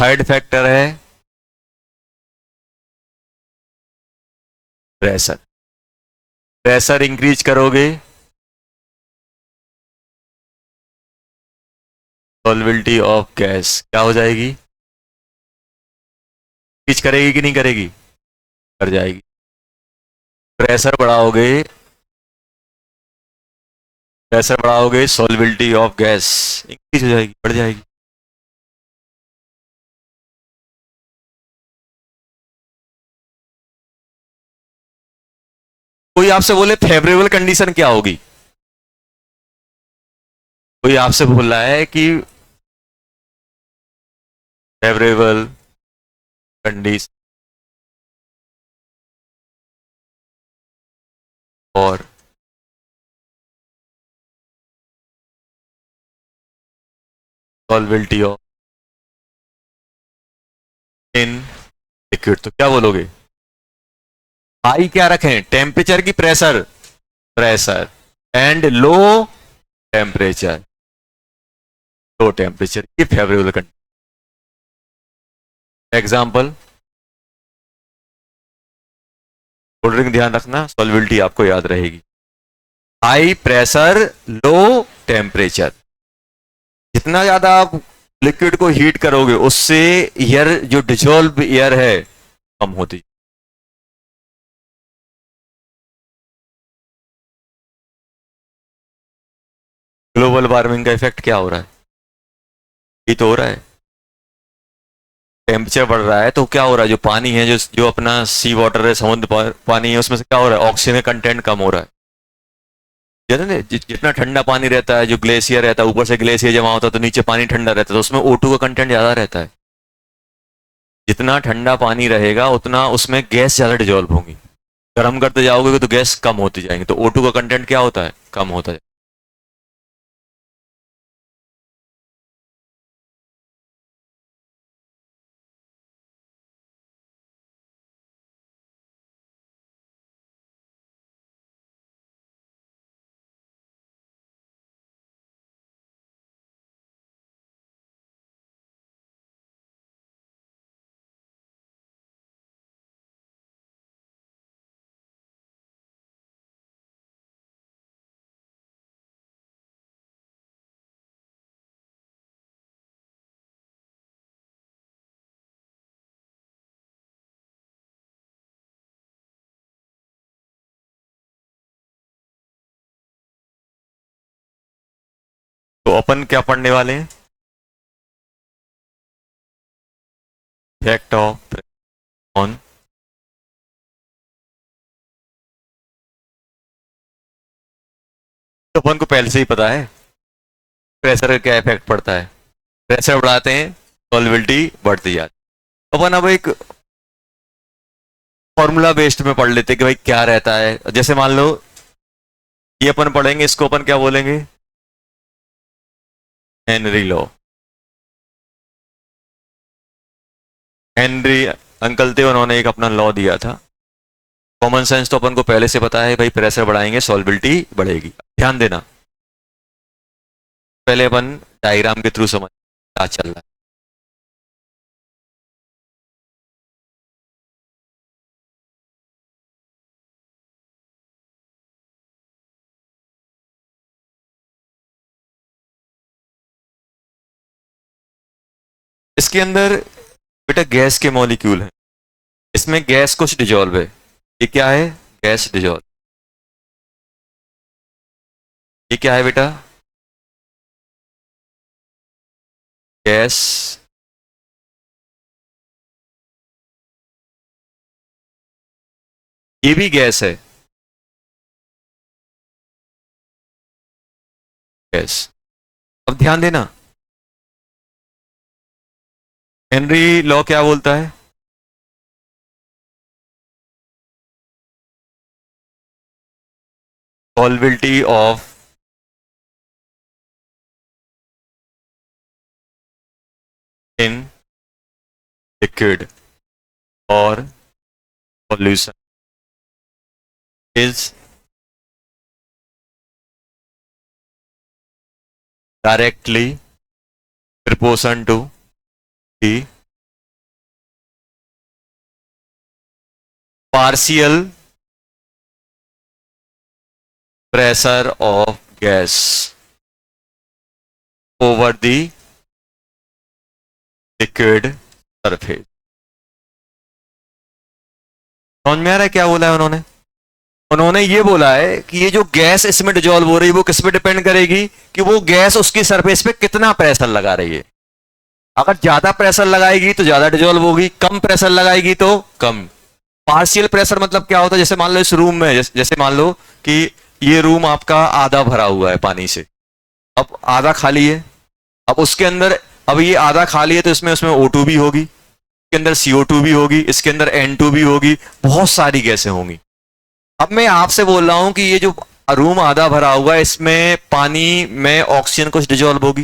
थर्ड फैक्टर है प्रेशर। प्रेशर इंक्रीज करोगे सॉल्युबिलिटी ऑफ गैस क्या हो जाएगी, इंक्रीज करेगी कि नहीं करेगी, कर जाएगी। प्रेशर बढ़ाओगे, प्रेशर बढ़ाओगे सॉल्युबिलिटी ऑफ गैस इंक्रीज हो जाएगी, बढ़ जाएगी। कोई आपसे बोले फेवरेबल कंडीशन क्या होगी, कोई आपसे बोल रहा है कि फेवरेबल कंडीशन और सॉल्युबिलिटी ऑफ इन लिक्विड, तो क्या बोलोगे, हाई क्या रखें, टेम्परेचर की pressure, pressure and low temperature, low temperature की favourable condition. Example cold drink, ध्यान रखना सॉल्युबिलिटी आपको याद रहेगी। हाई प्रेशर लो टेम्परेचर, जितना ज्यादा आप लिक्विड को हीट करोगे उससे एयर जो डिजोल्व एयर है कम होती। ग्लोबल वार्मिंग का इफेक्ट क्या हो रहा है, ये तो हो रहा है, टेम्परेचर बढ़ रहा है तो क्या हो रहा है, जो पानी है जो जो अपना सी वाटर है, समुद्र पानी है, उसमें से क्या हो रहा है, ऑक्सीजन कंटेंट कम हो रहा है। जितना ठंडा पानी रहता है, जो ग्लेशियर रहता है ऊपर से ग्लेशियर जमा होता है तो नीचे पानी ठंडा रहता है, तो उसमें O2 का कंटेंट ज्यादा रहता है। जितना ठंडा पानी रहेगा उतना उसमें गैस ज्यादा डिजोल्व होंगी, गर्म करते जाओगे तो गैस कम होती जाएंगी, तो O2 का कंटेंट क्या होता है, कम होता है। तो अपन क्या पढ़ने वाले हैं, इफेक्ट ऑफ ऑन, तो अपन को पहले से ही पता है प्रेशर का क्या इफेक्ट पड़ता है, प्रेशर बढ़ाते हैं सॉल्युबिलिटी बढ़ती जाती है। अपन अब एक फॉर्मूला बेस्ड में पढ़ लेते हैं कि भाई क्या रहता है, जैसे मान लो ये अपन पढ़ेंगे, इसको अपन क्या बोलेंगे, हेनरी लॉ। हेनरी अंकल थे, उन्होंने एक अपना लॉ दिया था। कॉमन सेंस तो अपन को पहले से पता है भाई, प्रेशर बढ़ाएंगे सॉल्युबिलिटी बढ़ेगी। ध्यान देना, पहले अपन डायग्राम के थ्रू समझ क्या चल रहा है। इसके अंदर बेटा गैस के मॉलिक्यूल हैं, इसमें गैस कुछ डिजोल्व है, ये क्या है, गैस डिजोल्व, ये क्या है बेटा, गैस, ये भी गैस है, गैस। अब ध्यान देना, हेनरी लॉ क्या बोलता है, सॉल्युबिलिटी ऑफ इन लिक्विड और solution is directly proportion to the partial pressure of gas over the liquid surface. समझ में आ रहा है क्या बोला है उन्होंने? उन्होंने ये बोला है कि ये जो गैस इसमें डिजोल्व हो रही है वो किस पे डिपेंड करेगी कि वो गैस उसकी सरफेस पे कितना प्रेशर लगा रही है। अगर ज्यादा प्रेशर लगाएगी तो ज्यादा डिजोल्व होगी, कम प्रेशर लगाएगी तो कम। पार्शियल प्रेशर मतलब क्या होता है? जैसे मान लो इस रूम में, जैसे मान लो कि ये रूम आपका आधा भरा हुआ है पानी से, अब आधा खाली है। अब उसके अंदर, अब ये आधा खाली है तो इसमें उसमें O2 भी होगी, इसके अंदर CO2 भी होगी, इसके अंदर N2 भी होगी, बहुत सारी गैसें होंगी। अब मैं आपसे बोल रहा हूं कि ये जो रूम आधा भरा हुआ है इसमें पानी में ऑक्सीजन कुछ डिजोल्व होगी,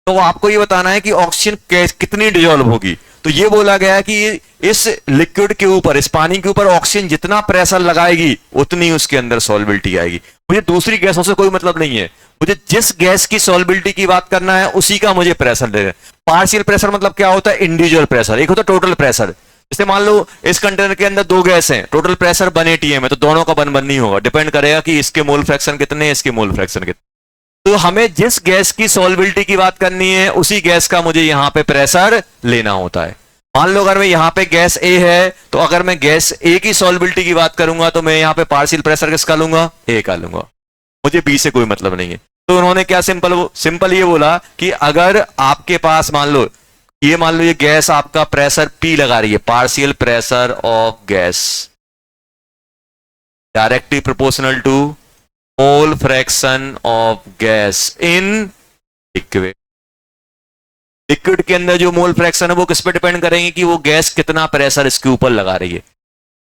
तो आपको ये बताना है कि ऑक्सीजन कितनी डिजोल्व होगी। तो ये बोला गया है कि इस लिक्विड के ऊपर, इस पानी के ऊपर ऑक्सीजन जितना प्रेशर लगाएगी उतनी उसके अंदर सॉल्बिलिटी आएगी। मुझे दूसरी गैसों से कोई मतलब नहीं है, मुझे जिस गैस की सॉल्बिलिटी की बात करना है उसी का मुझे प्रेशर देना है। पार्शियल प्रेशर मतलब क्या होता है? Individual pressure. एक होता है टोटल प्रेशर। जैसे मान लो इस कंटेनर के अंदर दो गैस हैं, टोटल प्रेशर 1 atm है, तो दोनों का 1 नहीं होगा, डिपेंड करेगा कि इसके मोल फ्रैक्शन कितने हैं, इसके मोल फ्रैक्शन कितने। तो हमें जिस गैस की सॉल्बिलिटी की बात करनी है उसी गैस का मुझे यहां पे प्रेशर लेना होता है। मान लो अगर मैं यहां पे गैस ए है, तो अगर मैं गैस ए की सॉल्बिलिटी की बात करूंगा तो मैं यहां पे पार्शियल प्रेशर किसका लूंगा? ए का लूंगा, मुझे बी से कोई मतलब नहीं है। तो उन्होंने क्या सिंपल ये बोला कि अगर आपके पास मान लो ये गैस आपका प्रेशर पी लगा रही है, partial pressure of gas directly proportional to mole fraction of gas in liquid. Liquid के अंदर जो मोल फ्रैक्शन है वो किस पे डिपेंड करेंगे कि वो गैस कितना प्रेशर इसके ऊपर लगा रही है।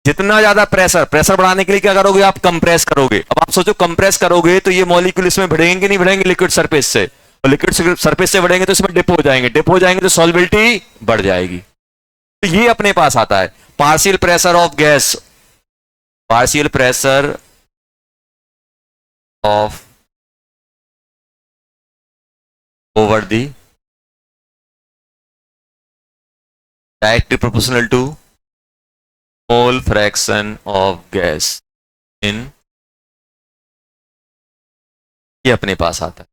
जितना ज्यादा प्रेशर बढ़ाने के लिए क्या करोगे? आप कंप्रेस करोगे। अब आप सोचो कंप्रेस करोगे तो ये मॉलिक्यूल इसमें बढ़ेंगे कि नहीं बढ़ेंगे लिक्विड सरफेस से? और लिक्विड सरफेस से बढ़ेंगे तो इसमें डिप हो जाएंगे तो सॉल्बिलिटी बढ़ जाएगी। तो ये अपने पास आता है partial pressure of gas, partial pressure of over the directly proportional to mole fraction of gas in, ये अपने पास आता है।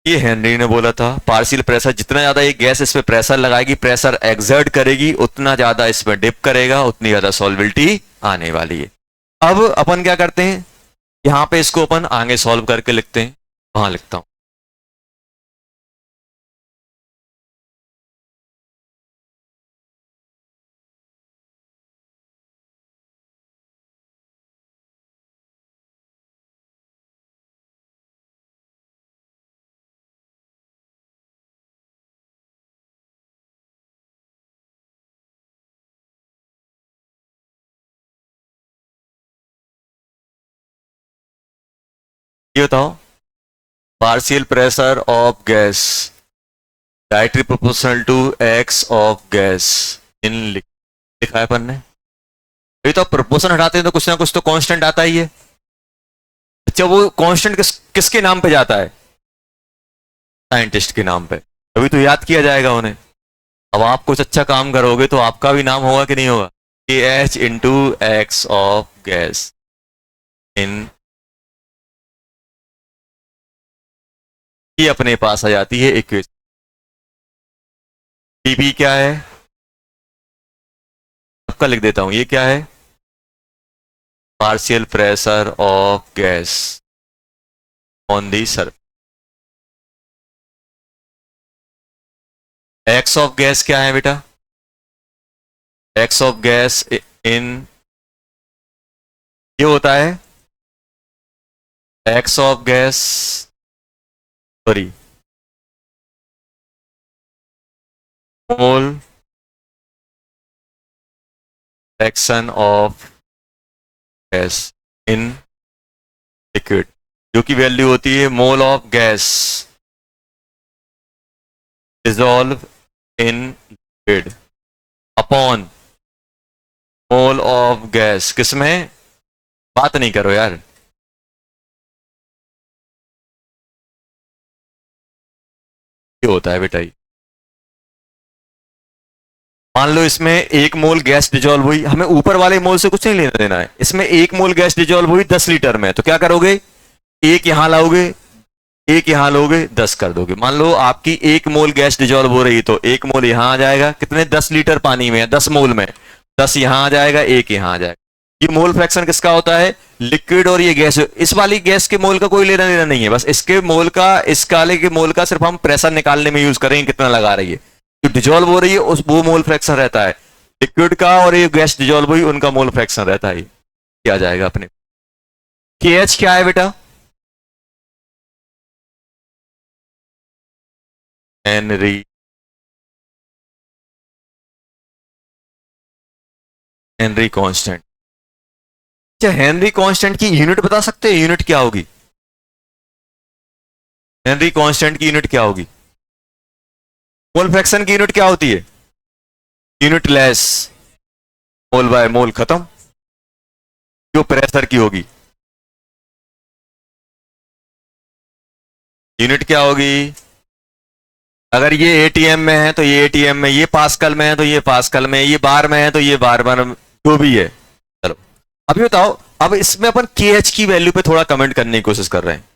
ये हेनरी ने बोला था पार्शियल प्रेशर, जितना ज्यादा ये गैस इस पे प्रेशर लगाएगी, प्रेशर एक्सर्ट करेगी, उतना ज्यादा इसमें डिप करेगा, उतनी ज्यादा सॉल्बिलिटी आने वाली है। अब अपन क्या करते हैं, यहां पे इसको अपन आगे सॉल्व करके लिखते हैं। वहां लिखता हूं, ये बताओ partial pressure of gas directly proportional to X of gas in, लिखा है अपन ने। ये तो प्रोपोर्शन हटाते हैं तो कुछ ना कुछ तो कांस्टेंट आता ही है। अच्छा, वो कांस्टेंट किसके नाम पे जाता है? साइंटिस्ट के नाम पे, तभी तो याद किया जाएगा उन्हें। अब आप कुछ अच्छा काम करोगे तो आपका भी नाम होगा कि नहीं होगा? कि H into x of gas in, ये अपने पास आ जाती है इक्वेशन। पीपी क्या है आपका, लिख देता हूं, ये क्या है? Partial pressure of gas on the surface. X of gas क्या है बेटा? एक्स ऑफ गैस इन, ये होता है x of gas, sorry, mole fraction of gas in liquid, जो की वैल्यू होती है mole of gas dissolve in liquid upon mole of gas किसमें? बात नहीं करो यार, ये होता है बेटा। मान लो इसमें 1 मोल गैस डिजोल्व हुई, हमें ऊपर वाले मोल से कुछ नहीं लेना देना है, इसमें 1 मोल गैस डिजोल्व हुई 10 लीटर में, तो क्या करोगे, एक यहां लाओगे, एक यहां लोगे, 10 कर दोगे। मान लो आपकी 1 मोल गैस डिजोल्व हो रही, तो 1 मोल यहां आ जाएगा, कितने, 10 लीटर पानी में, 10 मोल में, 10 यहां आ जाएगा, एक यहां आ जाएगा। ये मोल फ्रैक्शन किसका होता है, लिक्विड, और ये गैस, इस वाली गैस के मोल का कोई लेना देना नहीं है, बस इसके मोल का, इस काले के मोल का सिर्फ हम प्रेशर निकालने में यूज करेंगे, कितना लगा रही है, जो डिजोल्व हो रही है उस वो मोल फ्रैक्शन रहता है, लिक्विड का और ये गैस डिजोल्व हुई उनका मोल फ्रैक्शन रहता है। क्या जाएगा अपने, के एच क्या है बेटा, हेनरी हेनरी कांस्टेंट। अच्छा, हेनरी कांस्टेंट की यूनिट बता सकते हैं, यूनिट क्या होगी, हेनरी कांस्टेंट की यूनिट क्या होगी, मोल फ्रैक्शन की यूनिट क्या होती है, unit less, mole by mole खत्म, जो प्रेशर की होगी, यूनिट क्या होगी, अगर ये एटीएम में है तो ये एटीएम में, ये पास्कल में है तो ये पास्कल में, ये बार में है तो ये बार में, जो भी है। चलो अभी बताओ, अब इसमें अपन के एच की वैल्यू पे थोड़ा कमेंट करने की कोशिश कर रहे हैं।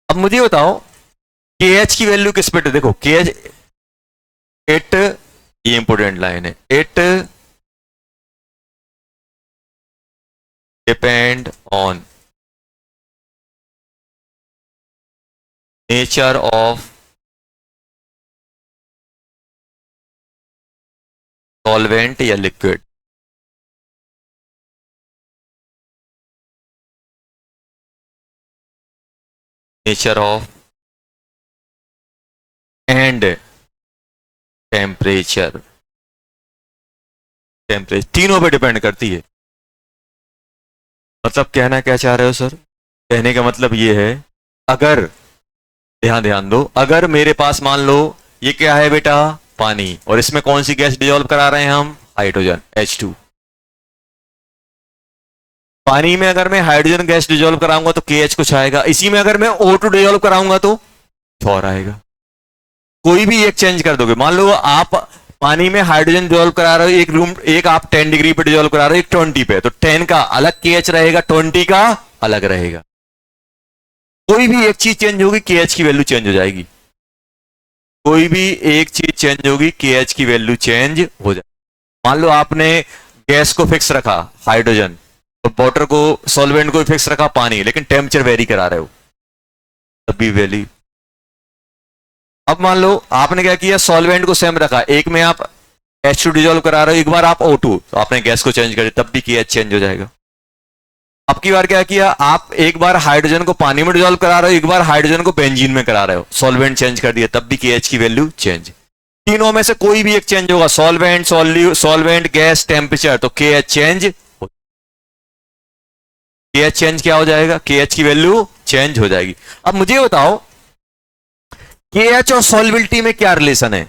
अब मुझे बताओ के एच की वैल्यू किस पे, देखो के एच, इट, ये इंपोर्टेंट लाइन है, it depend on nature of solvent या liquid, nature of and temperature, temperature तीनों पे डिपेंड करती है। मतलब कहना क्या चाह रहे हो सर, कहने का मतलब ये है, अगर ध्यान ध्यान दो, अगर मेरे पास मान लो ये क्या है बेटा, पानी, और इसमें कौन सी गैस डिजोल्व करा रहे हैं हम, हाइड्रोजन H2। पानी में अगर मैं हाइड्रोजन गैस डिजोल्व कराऊंगा तो KH कुछ आएगा, इसी में अगर मैं O2 डिजोल्व कराऊंगा तो और आएगा। कोई भी एक चेंज कर दोगे, मान लो आप पानी में हाइड्रोजन डिजोल्व करा रहे हो, एक रूम, एक आप 10 डिग्री पे डिजोल्व करा रहे हो, एक 20 पे, तो 10 का अलग KH रहेगा, 20 का अलग रहेगा। कोई भी एक चीज चेंज होगी, KH की वैल्यू चेंज हो जाएगी, कोई भी एक चीज चेंज होगी, KH की वैल्यू चेंज हो जाएगी। मान लो आपने गैस को फिक्स रखा हाइड्रोजन, तो वाटर को, सॉल्वेंट को फिक्स रखा पानी, लेकिन टेम्परेचर वेरी करा रहे हो, तब भी वैल्यू। अब मान लो आपने क्या किया, सॉल्वेंट को सेम रखा, एक में आप H2 डिजोल्व करा रहे हो, एक बार आप O2, तो आपने गैस को चेंज कर दिया, तब भी KH चेंज हो जाएगा। अब की बार क्या किया, आप एक बार हाइड्रोजन को पानी में डिजोल्व करा रहे हो, एक बार हाइड्रोजन को बेंजीन में करा रहे हो, सॉल्वेंट चेंज कर दिया, तब भी KH की वैल्यू चेंज। तीनों में से कोई भी एक चेंज होगा, सॉल्वेंट, सॉल्वेंट, गैस, टेम्परेचर, तो KH चेंज, KH चेंज क्या हो जाएगा, KH की वैल्यू चेंज हो जाएगी। अब मुझे बताओ KH और सॉल्बिलिटी में क्या रिलेशन है,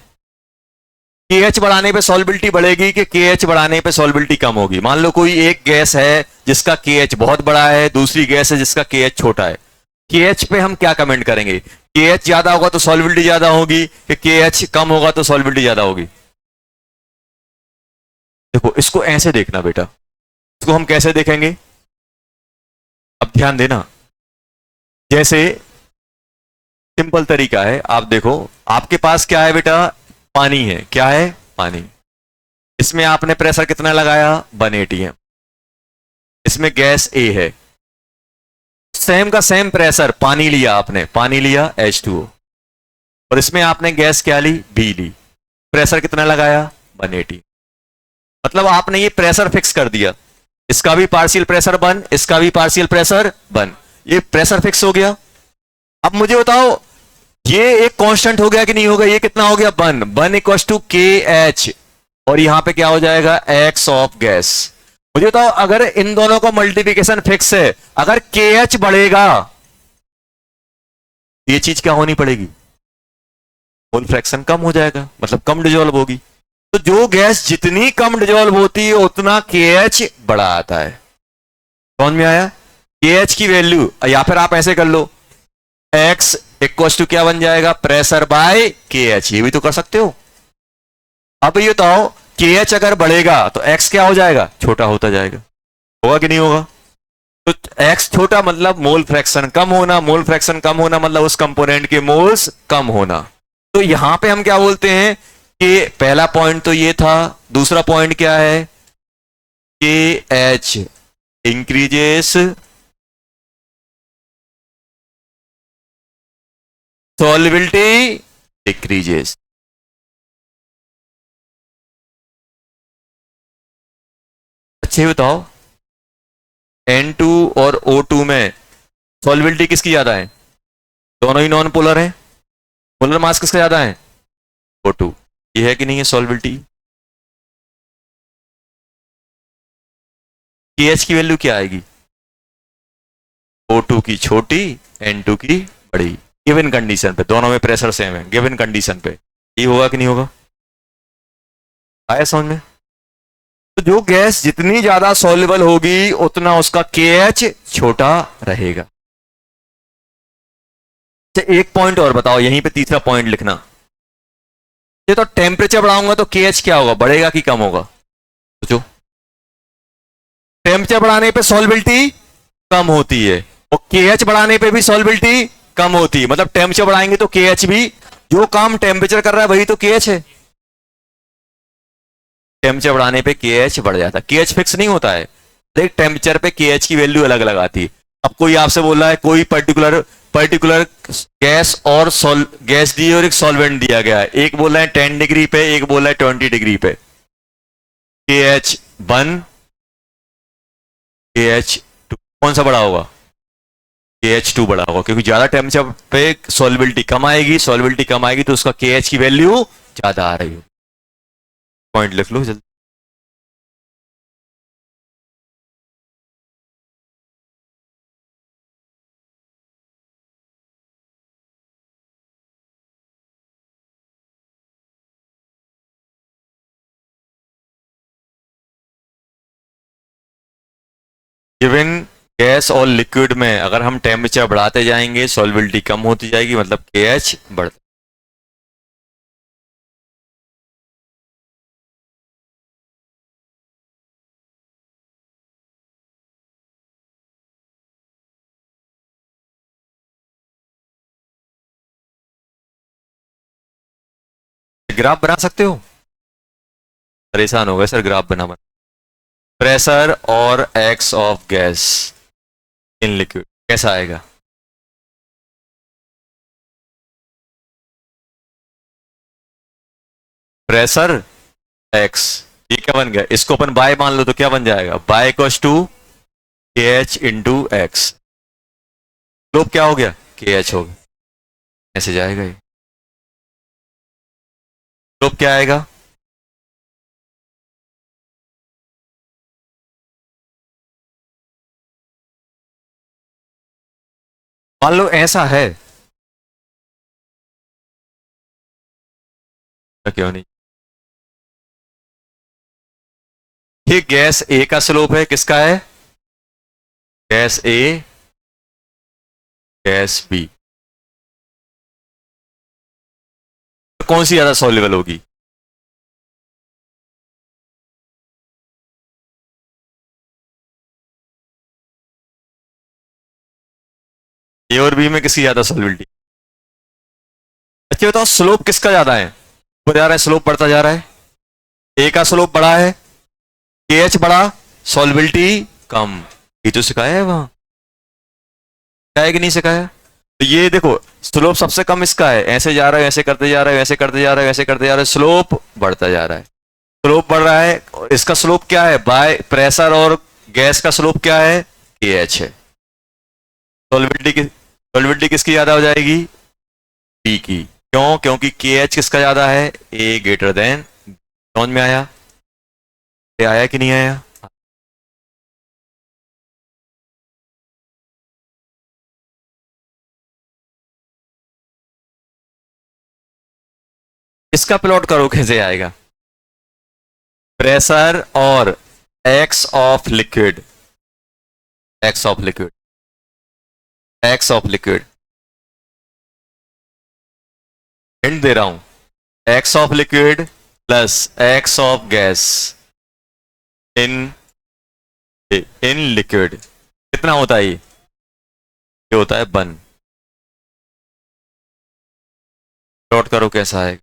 KH बढ़ाने पे सॉल्बिलिटी बढ़ेगी कि KH बढ़ाने पे सॉल्बिलिटी कम होगी। मान लो कोई एक गैस है जिसका KH बहुत बड़ा है, दूसरी गैस है जिसका KH छोटा है, KH पे हम क्या कमेंट करेंगे, KH ज्यादा होगा तो सॉल्बिलिटी ज्यादा होगी, कि KH कम होगा तो सॉल्बिलिटी ज्यादा होगी। देखो इसको ऐसे देखना बेटा, इसको हम कैसे देखेंगे, अब ध्यान देना, जैसे सिंपल तरीका है, आप देखो आपके पास क्या है बेटा, पानी है, क्या है, पानी, इसमें आपने प्रेशर कितना लगाया, 1 atm, इसमें गैस A है, सेम का सेम प्रेशर, पानी लिया आपने, पानी लिया H2O, और इसमें आपने गैस क्या ली, B ली, प्रेशर कितना लगाया, 1 atm। मतलब आपने ये प्रेशर फिक्स कर दिया, इसका भी पार्शियल प्रेशर 1, इसका भी पार्शियल प्रेशर 1, ये प्रेशर फिक्स हो गया। अब मुझे बताओ ये एक कांस्टेंट हो गया कि नहीं होगा, ये कितना हो गया, 1 इक्वल टू KH, और यहां पे क्या हो जाएगा, X ऑफ गैस। मुझे बताओ अगर इन दोनों का मल्टीप्लिकेशन फिक्स है, अगर KH बढ़ेगा ये चीज क्या होनी पड़ेगी, मोल फ्रैक्शन कम हो जाएगा, मतलब कम डिजोल्व होगी। तो जो गैस जितनी कम डिजोल्व होती है उतना KH बड़ा आता है। समझ में आया, KH की वैल्यू, या फिर आप ऐसे कर लो, X इक्वल टू क्या बन जाएगा, प्रेशर बाय के एच। ये भी तो कर सकते हो। अब ये बताओ के एच अगर बढ़ेगा तो एक्स क्या हो जाएगा, छोटा होता जाएगा, होगा कि नहीं होगा। तो एक्स छोटा मतलब मोल फ्रैक्शन कम होना, मोल फ्रैक्शन कम होना मतलब उस कंपोनेंट के मोल्स कम होना। तो यहां पे हम क्या बोलते हैं कि पहला पॉइंट तो ये था, दूसरा पॉइंट क्या है, के एच इंक्रीजेस सॉल्युबिलिटी डिक्रीजेस। अच्छे बताओ, N2 और O2 में सॉल्युबिलिटी किसकी ज्यादा है, दोनों ही नॉन पोलर हैं, पोलर मास किसका ज्यादा है, O2। ये है कि नहीं है सॉल्युबिलिटी। KH की वैल्यू क्या आएगी, O2 की छोटी, N2 की बड़ी, गिवन कंडीशन पे, दोनों में प्रेशर सेम है, गिवन कंडीशन पे। ये होगा कि नहीं होगा, आया समझ में। तो जो गैस जितनी ज्यादा सॉल्युबल होगी उतना उसका KH छोटा रहेगा। एक पॉइंट और बताओ, यहीं पे तीसरा पॉइंट लिखना। ये तो टेम्परेचर बढ़ाऊंगा तो KH क्या होगा, बढ़ेगा कि कम होगा, सोचो। टेम्परेचर बढ़ाने पे सॉल्युबिलिटी कम होती है और KH बढ़ाने पे भी सॉल्युबिलिटी कम होती है, मतलब टेम्परेचर बढ़ाएंगे तो KH भी, जो काम टेम्परेचर कर रहा है वही तो KH है। टेम्परेचर बढ़ाने पे KH बढ़ जाता है, KH फिक्स नहीं होता है, देख टेम्परेचर पे KH की वैल्यू अलग अलग आती है। अब कोई आपसे बोल रहा है कोई पर्टिकुलर पर्टिकुलर गैस और गैस दी और एक सॉल्वेंट दिया गया है, एक बोल रहा है 10 डिग्री पे, एक बोल रहा है 20 डिग्री पे, KH1 KH2 कौन सा बड़ा होगा, KH2 बड़ा होगा, क्योंकि ज्यादा टेम्परेचर पे सॉल्युबिलिटी कम आएगी, सॉल्युबिलिटी कम आएगी तो उसका KH की वैल्यू ज्यादा आ रही हो। पॉइंट लिख लो जल्दी। गिवन गैस और लिक्विड में अगर हम टेम्परेचर बढ़ाते जाएंगे सॉल्युबिलिटी कम होती जाएगी, मतलब KH बढ़ता। ग्राफ बना सकते हो, परेशान हो गए सर ग्राफ बना बना। प्रेशर और X of gas in liquid कैसा आएगा, प्रेशर एक्स, ये क्या बन गया, इसको अपन बाय मान लो तो क्या बन जाएगा, by equals to KH into X. Slope क्या हो गया, KH हो गया, ऐसे जाएगा ये। स्लोप क्या आएगा, मान लो ऐसा है, क्यों नहीं, ये गैस ए का स्लोप है, किसका है, गैस ए, गैस बी, कौन सी ज्यादा सॉल्युबल होगी, ए और बी में किसकी ज्यादा सॉल्युबिलिटी। अच्छा बताओ स्लोप किसका ज्यादा है, बढ़ जा रहा है, स्लोप बढ़ता जा रहा है, ए का स्लोप बड़ा है, KH बड़ा, सॉल्युबिलिटी कम। ये तो सिखाया है वहां, सिखाया कि नहीं सिखाया। तो ये देखो स्लोप सबसे कम इसका है, ऐसे जा रहा है, ऐसे करते जा रहा है, ऐसे करते जा रहा है, ऐसे करते जा रहा है, स्लोप बढ़ता जा रहा है, स्लोप बढ़ रहा है। इसका स्लोप क्या है, बाय प्रेशर और गैस का स्लोप क्या है, KH है। सॉल्युबिलिटी किसकी ज्यादा हो जाएगी, बी की, क्यों, क्योंकि KH किसका ज्यादा है, ए ग्रेटर देन। समझ में आया, ये आया कि नहीं आया। इसका प्लॉट करो कैसे आएगा, प्रेशर और X of liquid, X of liquid, X of liquid, hint दे रहा हूं, X of liquid plus X of gas in in liquid कितना होता है ये होता है 1। नोट करो कैसा है।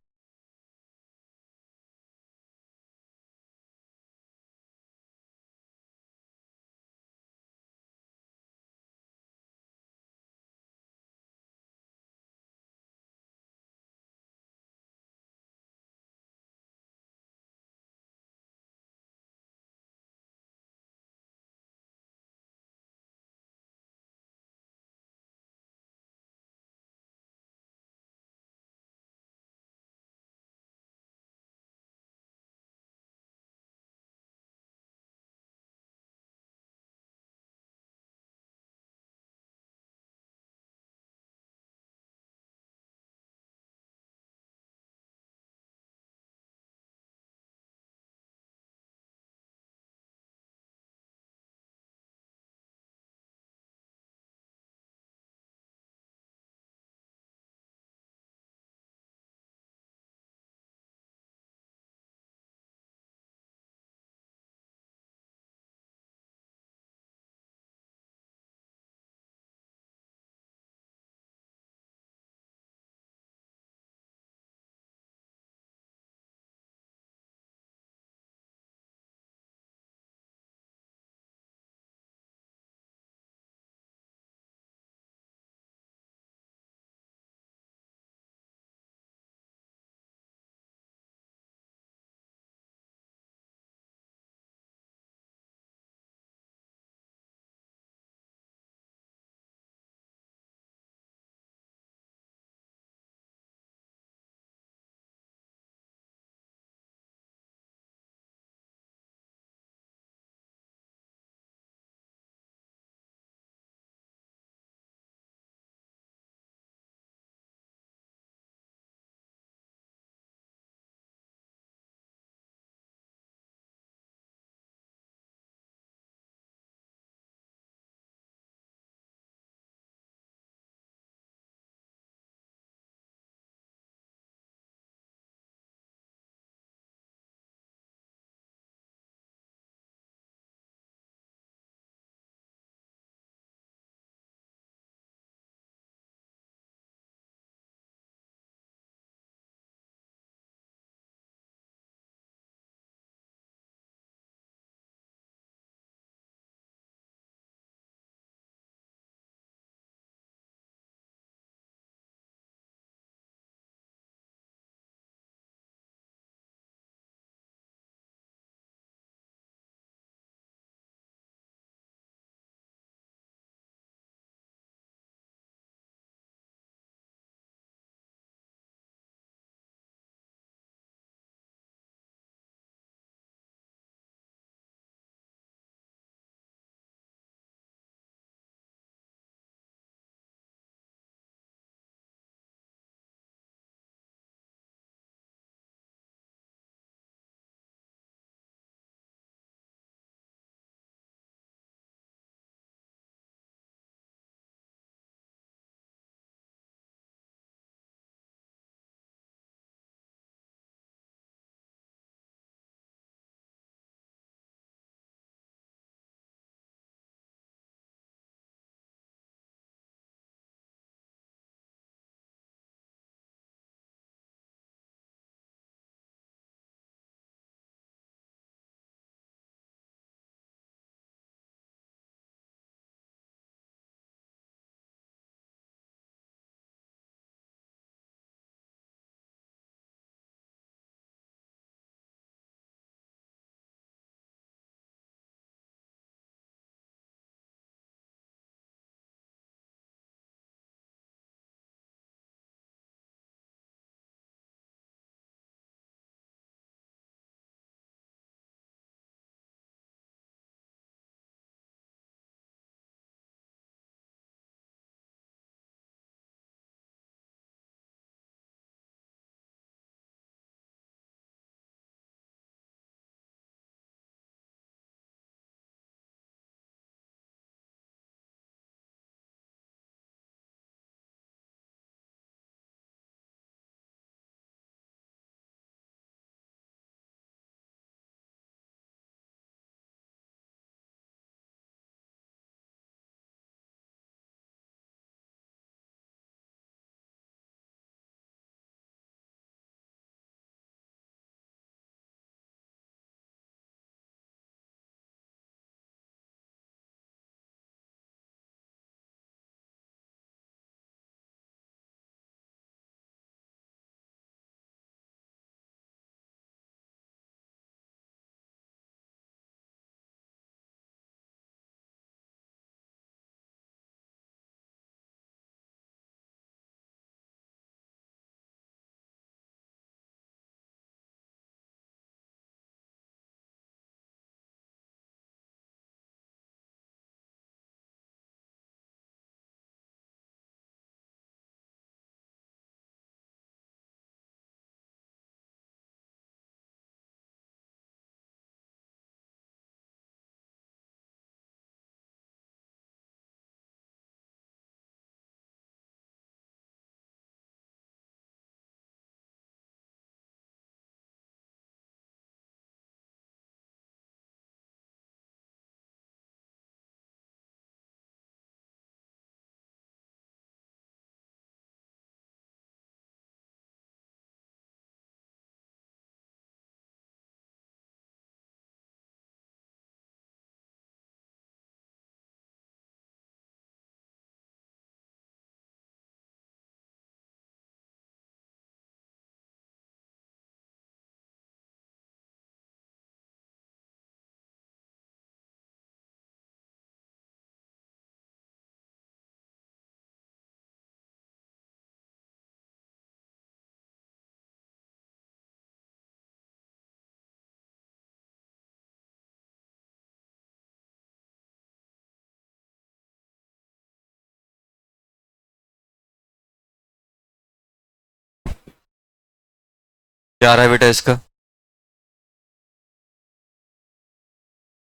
क्या आ रहा है बेटा इसका?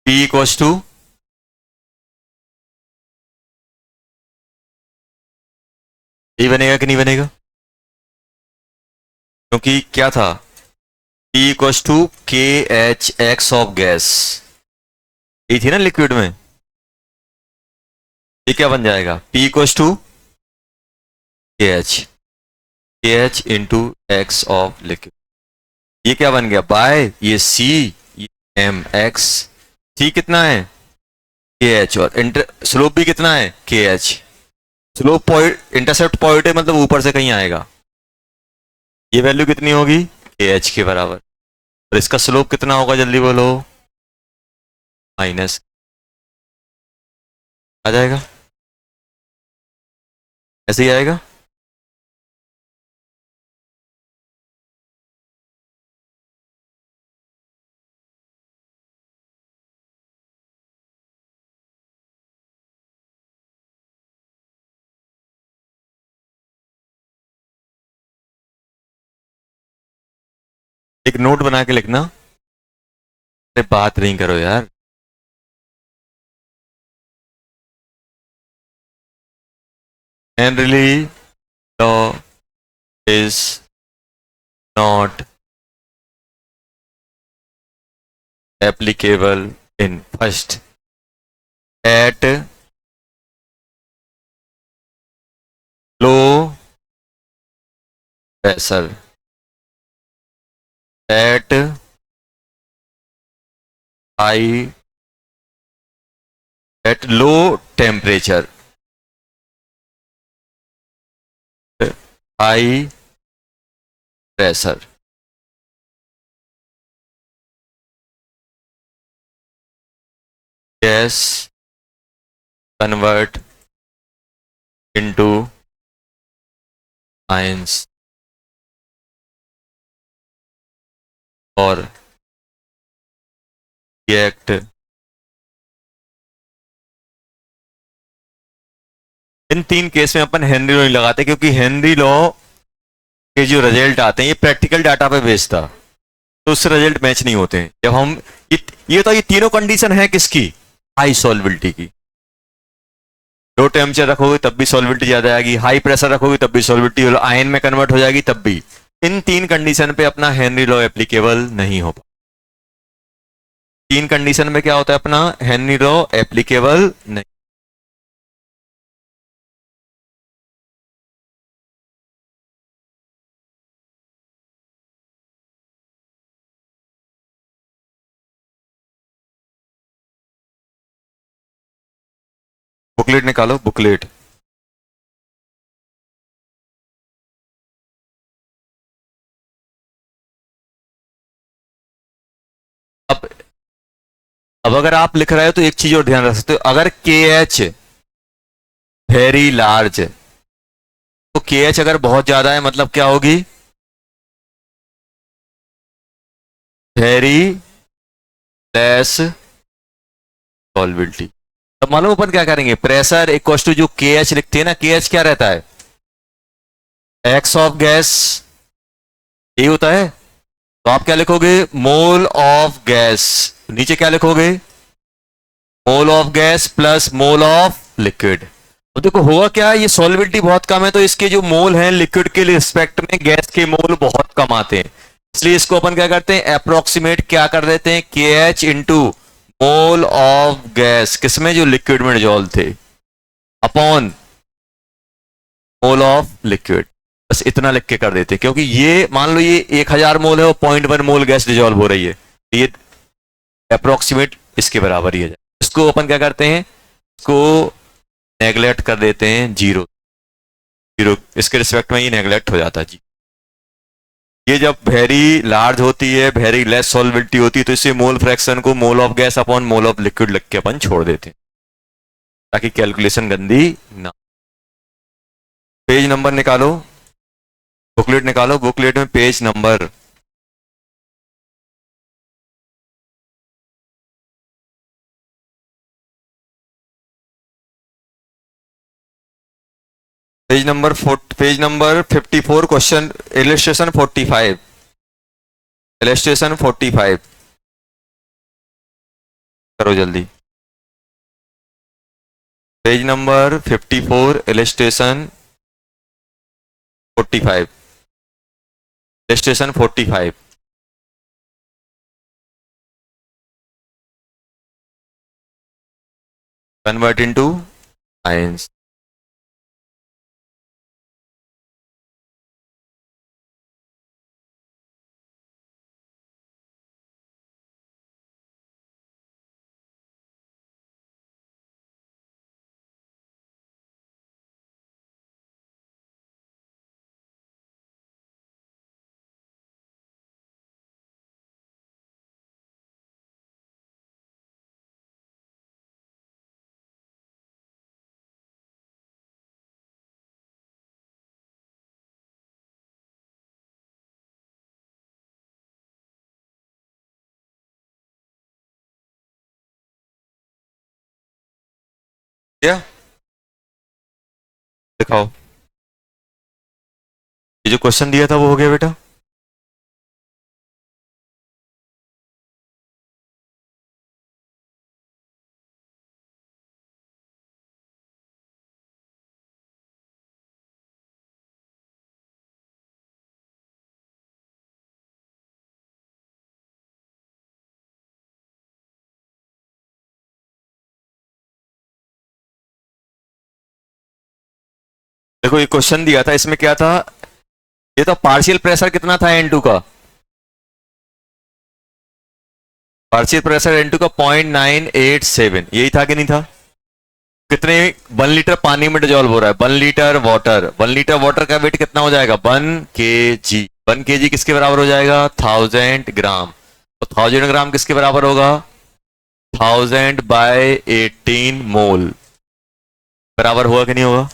P इक्वल्स टू ये बनेगा कि नहीं बनेगा? क्योंकि क्या था, P इक्वल्स टू के एच एक्स ऑफ गैस, ये थी ना लिक्विड में। ये क्या बन जाएगा? P इक्वल्स टू के H into x of liquid. ये क्या बन गया? बाय ये C, ये एम एक्स। C कितना है? के एच, और स्लोप भी कितना है? के H. Slope point intercept point है, मतलब ऊपर से कहीं आएगा। ये वैल्यू कितनी होगी? के एच के बराबर। और इसका स्लोप कितना होगा, जल्दी बोलो? माइनस आ जाएगा, ऐसे ही आएगा। एक नोट बना के लिखना। अरे बात नहीं करो यार। Henry law is not applicable in first at low pressure, at high, at low temperature, high pressure. Gas convert into ions or react. इन तीन केस में अपन हेनरी लॉ नहीं लगाते, क्योंकि हेनरी लॉ के जो रिजल्ट आते हैं ये प्रैक्टिकल डाटा पे बेस्ड था, तो उससे रिजल्ट मैच नहीं होते हैं। जब हम ये तो ये तीनों कंडीशन है किसकी? हाई सॉल्विलिटी की। लो टेम्परेचर रखोगे तब भी सॉल्विलिटी ज्यादा आएगी, हाई प्रेशर रखोगे तब भी सॉल्विलिटी आयन में कन्वर्ट हो जाएगी तब भी। इन तीन कंडीशन पे अपना हेनरी लॉ एप्लीकेबल नहीं हो पाता। तीन कंडीशन में क्या होता है अपना हेनरी लॉ एप्लीकेबल नहीं। बुकलेट निकालो, बुकलेट। अब अब अगर आप लिख रहे हो तो एक चीज और ध्यान रख सकते हो, अगर के एच वेरी लार्ज, तो के एच अगर बहुत ज्यादा है मतलब क्या होगी? Very less solubility. अब मालूम अपन क्या करेंगे? प्रेशर इक्वल टू जो के एच लिखते हैं ना, के एच क्या रहता है? एक्स ऑफ गैस, ये होता है। तो आप क्या लिखोगे? Mole of gas. नीचे क्या लिखोगे? Mole of gas plus mole of liquid. तो देखो होगा क्या, ये सॉल्विलिटी बहुत कम है, तो इसके जो मोल हैं लिक्विड के रिस्पेक्ट में गैस के मोल बहुत कम आते हैं। इसलिए इसको अपन क्या करते हैं? अप्रोक्सीमेट क्या कर देते हैं? के H into mole of gas, किसमें? जो लिक्विड में डिजोल्व थे, अपॉन मोल ऑफ लिक्विड। बस इतना लिख के कर देते हैं, क्योंकि ये मान लो ये 1000 मोल है और 0.1 मोल गैस डिजोल्व हो रही है, ये अप्रोक्सीमेट इसके बराबर ही है। इसको अपन क्या करते हैं? इसको नेगलेक्ट कर देते हैं, जीरो जीरो इसके रिस्पेक्ट में ही नेगलेक्ट हो जाता है जी। ये जब वेरी लार्ज होती है, वेरी लेस सॉल्विलिटी होती है, तो इसे मोल फ्रैक्शन को mole of gas upon mole of liquid लिख के अपन छोड़ देते हैं, ताकि कैलकुलेशन गंदी ना। पेज नंबर निकालो, बुकलेट निकालो, बुकलेट में page number page number 54, question illustration 45। Illustration 45 करो जल्दी। Page number 54 illustration 45 illustration 45 convert into science. क्या दिखाओ, ये जो क्वेश्चन दिया था वो हो गया बेटा। देखो ये क्वेश्चन दिया था, इसमें क्या था, ये तो पार्शियल प्रेशर कितना था N2 का, पार्शियल प्रेशर N2 का 0.987, यही था कि नहीं था। कितने 1 लीटर पानी में डिजोल्व हो रहा है, 1 लीटर वाटर, 1 लीटर वाटर का वेट कितना हो जाएगा 1 kg। 1 kg किसके बराबर हो जाएगा 1000 ग्राम। तो 1000 ग्राम किसके बराबर होगा 1000/18 मोल बराबर होगा कि नहीं होगा।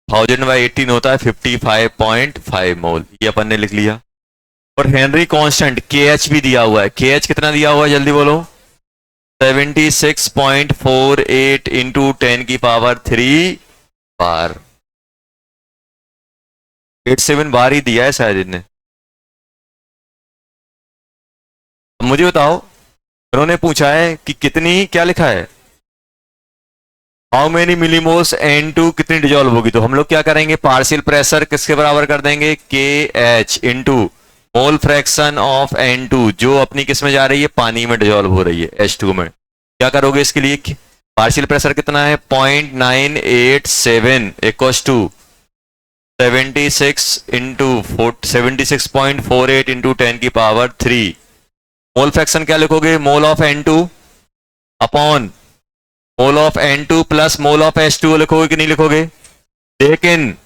1000/18 होता है 55.5 मोल, ये अपन ने लिख लिया। और हेनरी कांस्टेंट KH भी दिया हुआ है, KH कितना दिया हुआ है जल्दी बोलो, 76.48 इंटू 10⁻³ बार, 87 बार ही दिया है शायद इनने। अब मुझे बताओ, उन्होंने पूछा है कि कितनी, क्या लिखा है, हाउ मेनी मिलीमोल्स N2 कितनी डिजोल्व होगी। तो हम लोग क्या करेंगे, पार्शियल प्रेशर किसके बराबर कर देंगे KH into mole fraction of N2, जो अपनी किस में जा रही है, पानी में डिजोल्व हो रही है H2 में। क्या करोगे इसके लिए, पार्शियल प्रेशर कितना है 0.987 equals to 76.48 into 10⁻³। Mole fraction क्या लिखोगे, mole of N2 upon mole of N2 plus mole of H2 लिखोगे कि नहीं लिखोगे। लेकिन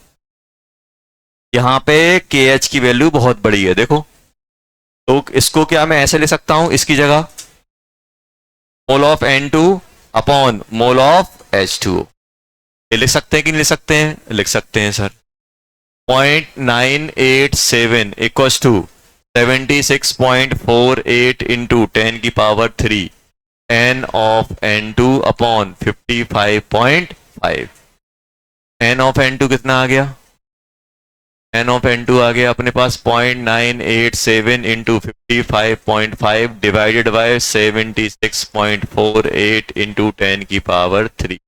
यहां पे KH की वैल्यू बहुत बड़ी है देखो, तो इसको क्या मैं ऐसे ले सकता हूं, इसकी जगह मोल of N2 upon mole of H2, ये लिख सकते हैं कि नहीं लिख सकते हैं, लिख सकते हैं sir. 0.987 equals to 76.48 into 10⁻³ N of N2 upon 55.5। N of N2 कितना आ गया, N ऑफ N2 आ गया अपने पास 0.987 इंटू 55.5 डिवाइडेड बाय 76.48 इंटू 10⁻³।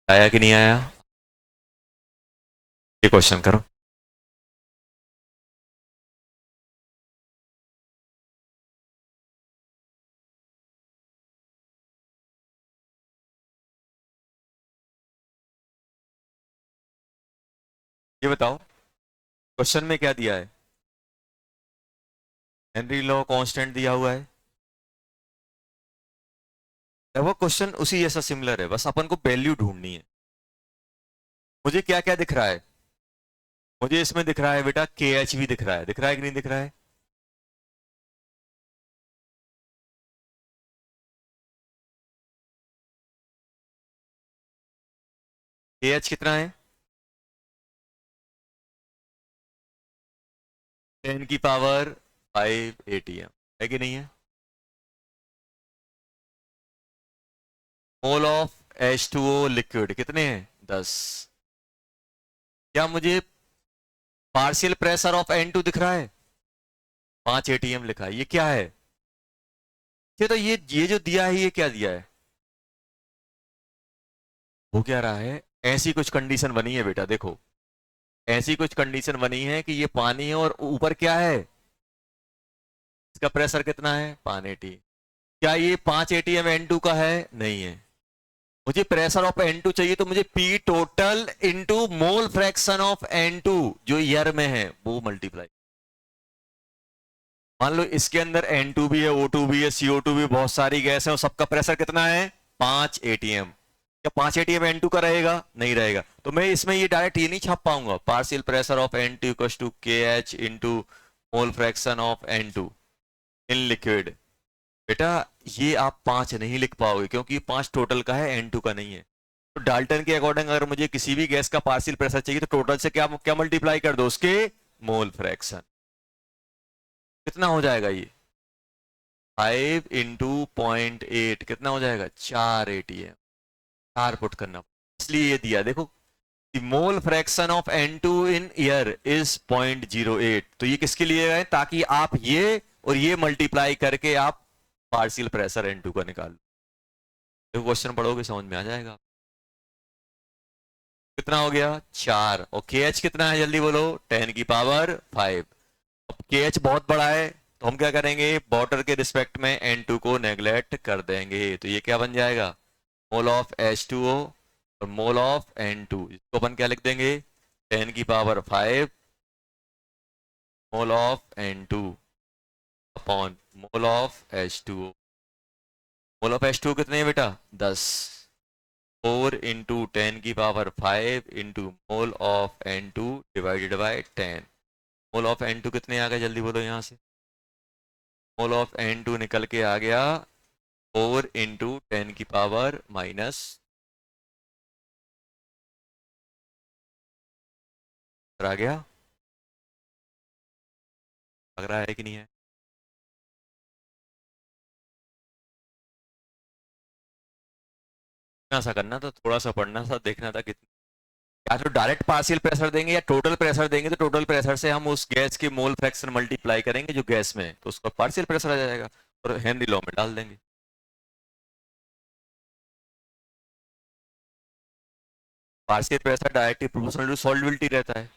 आया कि नहीं आया, ये क्वेश्चन करो। ये बताओ क्वेश्चन में क्या दिया है, हेनरी लॉ कांस्टेंट दिया हुआ है, वो क्वेश्चन उसी जैसा सिमिलर है, बस अपन को वैल्यू ढूंढनी है। मुझे क्या क्या दिख रहा है, मुझे इसमें दिख रहा है बेटा KH भी दिख रहा है, दिख रहा है कि नहीं दिख रहा है। KH कितना है 10⁻5 ATM है कि नहीं है। मोल ऑफ H2O लिक्विड कितने हैं 10। क्या मुझे पार्शियल प्रेशर ऑफ N2 दिख रहा है, 5 एटीएम लिखा है, ये क्या है? ये तो ये जो दिया है ये क्या दिया है? वो क्या रहा है? ऐसी कुछ कंडीशन बनी है बेटा, देखो ऐसी कुछ कंडीशन बनी है कि ये पानी है और ऊपर क्या है, इसका प्रेशर कितना है 580। क्या ये 5 एटीएम N2 का है? नहीं है। मुझे प्रेशर ऑफ N2 चाहिए, तो मुझे P total into mole fraction of N2 जो ईयर में है वो मल्टीप्लाई। मान लो इसके अंदर N2 भी है, O2 भी है, CO2 भी, बहुत सारी गैस है और सबका प्रेशर कितना है 5 एटीएम। क्या 5 एटीएम N2 का रहेगा? नहीं रहेगा। तो मैं इसमें ये डायरेक्ट ये नहीं छाप पाऊंगा, partial pressure of N2 equals to KH into mole fraction of N2 in liquid. बेटा ये आप 5 नहीं लिख पाओगे क्योंकि 5 टोटल का है, N2 का नहीं है। तो डाल्टन के अकॉर्डिंग अगर मुझे किसी भी गैस का पार्शियल प्रेशर चाहिए तो टोटल से क्या क्या मल्टीप्लाई कर दो, उसके मोल फ्रैक्शन। कितना हो जाएगा ये 5 इंटू 0.8 कितना हो जाएगा 4 एटीएम। 4 पुट करना, इसलिए ये दिया देखो, मोल fraction of N2 in year is 0.08। तो ये किसके लिए है? ताकि आप ये और ये मल्टीप्लाई करके आप पार्शियल प्रेशर N2 का निकाल लो। तो क्वेश्चन पढ़ोगे समझ में आ जाएगा। कितना हो गया 4, और KH कितना है जल्दी बोलो 10 की पावर 5। अब KH बहुत बड़ा है तो हम क्या करेंगे, वाटर के रिस्पेक्ट में N2 को नेग्लेक्ट कर देंगे। तो ये क्या बन जाएगा, मोल ऑफ H2O और मोल ऑफ N2, इसको अपन क्या लिख देंगे 10 की power 5 mole of N2 upon mole of H2O। Mole of H2O कितने हैं बेटा 10, 4 इंटू 10 की power 5 into mole of N2 divided by 10। Mole of N2 कितने आ गए जल्दी बोलो यहां से, मोल ऑफ N2 निकल के आ गया 4 इंटू 10 की पावर माइनस, आ गया, लग रहा है कि नहीं है? इतना सा करना था, थोड़ा सा पढ़ना था, देखना था कितना, या तो डायरेक्ट पार्शियल प्रेशर देंगे या टोटल प्रेशर देंगे। तो टोटल प्रेशर से हम उस गैस के मोल फ्रैक्शन मल्टीप्लाई करेंगे जो गैस में है, तो उसका पार्शियल प्रेशर आ जाएगा और हेनरी लॉ में डाल देंगे। Partial pressure directly proportional to solubility रहता है।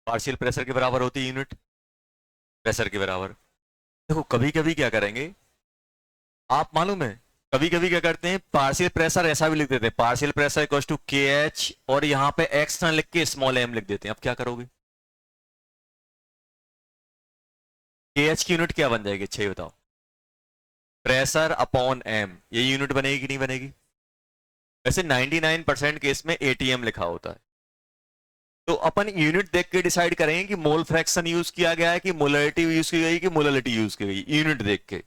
पार्शियल प्रेशर के बराबर होती है यूनिट प्रेशर के बराबर। देखो कभी कभी क्या करेंगे आप मालूम है, कभी कभी क्या करते हैं पार्शियल प्रेशर ऐसा भी लिख देते हैं, partial pressure equals to KH और यहाँ पे एक्स ना लिख के स्मॉल m लिख देते हैं। अब क्या करोगे, KH की यूनिट क्या बन जाएगी, अच्छा ही बताओ, प्रेशर अपॉन m, ये यूनिट बनेगी कि नहीं बनेगी? वैसे 99% केस में ATM लिखा होता है। तो अपन यूनिट देख के डिसाइड करेंगे कि मोल फ्रैक्शन यूज किया गया है कि मोलरिटी यूज की गई कि मोलरिटी यूज की गई, यूनिट देख के।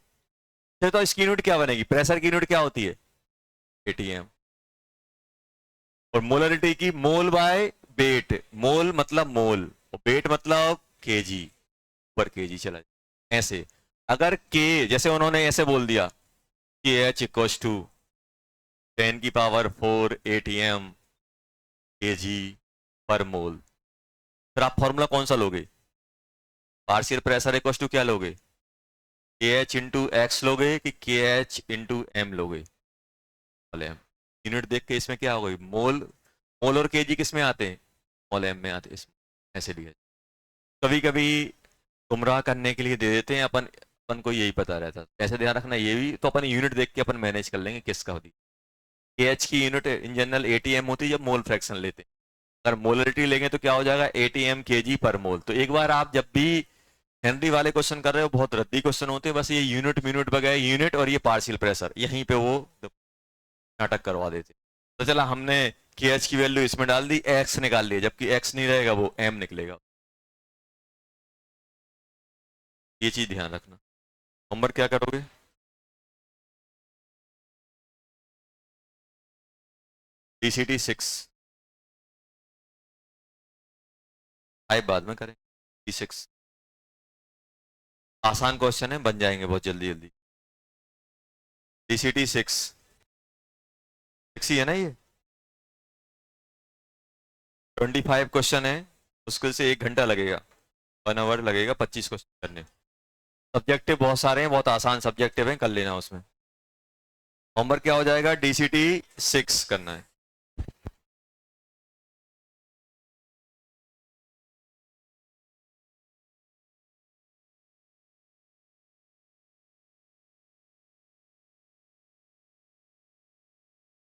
तो इसकी यूनिट क्या बनेगी, प्रेशर की यूनिट क्या होती है ATM, और मोलरिटी की मोल बाय वेट, मोल मतलब मोल और वेट मतलब केजी पर केजी चला जाए। ऐसे अगर के जैसे उन्होंने ऐसे बोल दिया कि एच इक्वस टू 10 की पावर 4 ATM केजी पर मोल, फिर आप फॉर्मूला कौन सा लोगे, पार्शियल प्रेशर इक्वस टू क्या लोगे, के एच इंटू एक्स लोगे कि के एच इंटू एम लोगे? यूनिट देख के इसमें क्या होगा, मोल, मोल और केजी किस में आते हैं, स्मॉल एम में आते हैं, इसमें ऐसे लिया। कभी कभी गुमराह करने के लिए दे देते हैं, अपन अपन को यही पता रहता है, ऐसे ध्यान रखना ये भी, तो अपन यूनिट देख के अपन मैनेज कर लेंगे किसका होती है। KH की यूनिट इन जनरल ATM होती है जब मोल फ्रैक्शन लेते हैं, अगर मोलरिटी लेंगे तो क्या हो जाएगा ATM kg पर मोल। तो एक बार आप जब भी हेनरी वाले क्वेश्चन कर रहे हो, बहुत रद्दी क्वेश्चन होते हैं, बस ये यूनिट मिनट वगैरह, यूनिट और ये पार्शियल प्रेशर यहीं पे वो नाटक करवा देते। तो चला हमने KH की वैल्यू इसमें डाल दी, एक्स निकाल लिया, जबकि एक्स नहीं रहेगा वो एम निकलेगा। ये चीज ध्यान रखना। नंबर क्या करोगे, DCT 6 फाइव बाद में करें, D6 आसान क्वेश्चन है, बन जाएंगे बहुत जल्दी जल्दी। DCT 6 6 ही है ना ये, 25 क्वेश्चन है, मुश्किल से 1 घंटा लगेगा, 1 आवर लगेगा 25 क्वेश्चन करने। सब्जेक्टिव बहुत सारे हैं, बहुत आसान सब्जेक्टिव हैं, कर लेना उसमें। होमवर्क क्या हो जाएगा, DCT 6 करना है।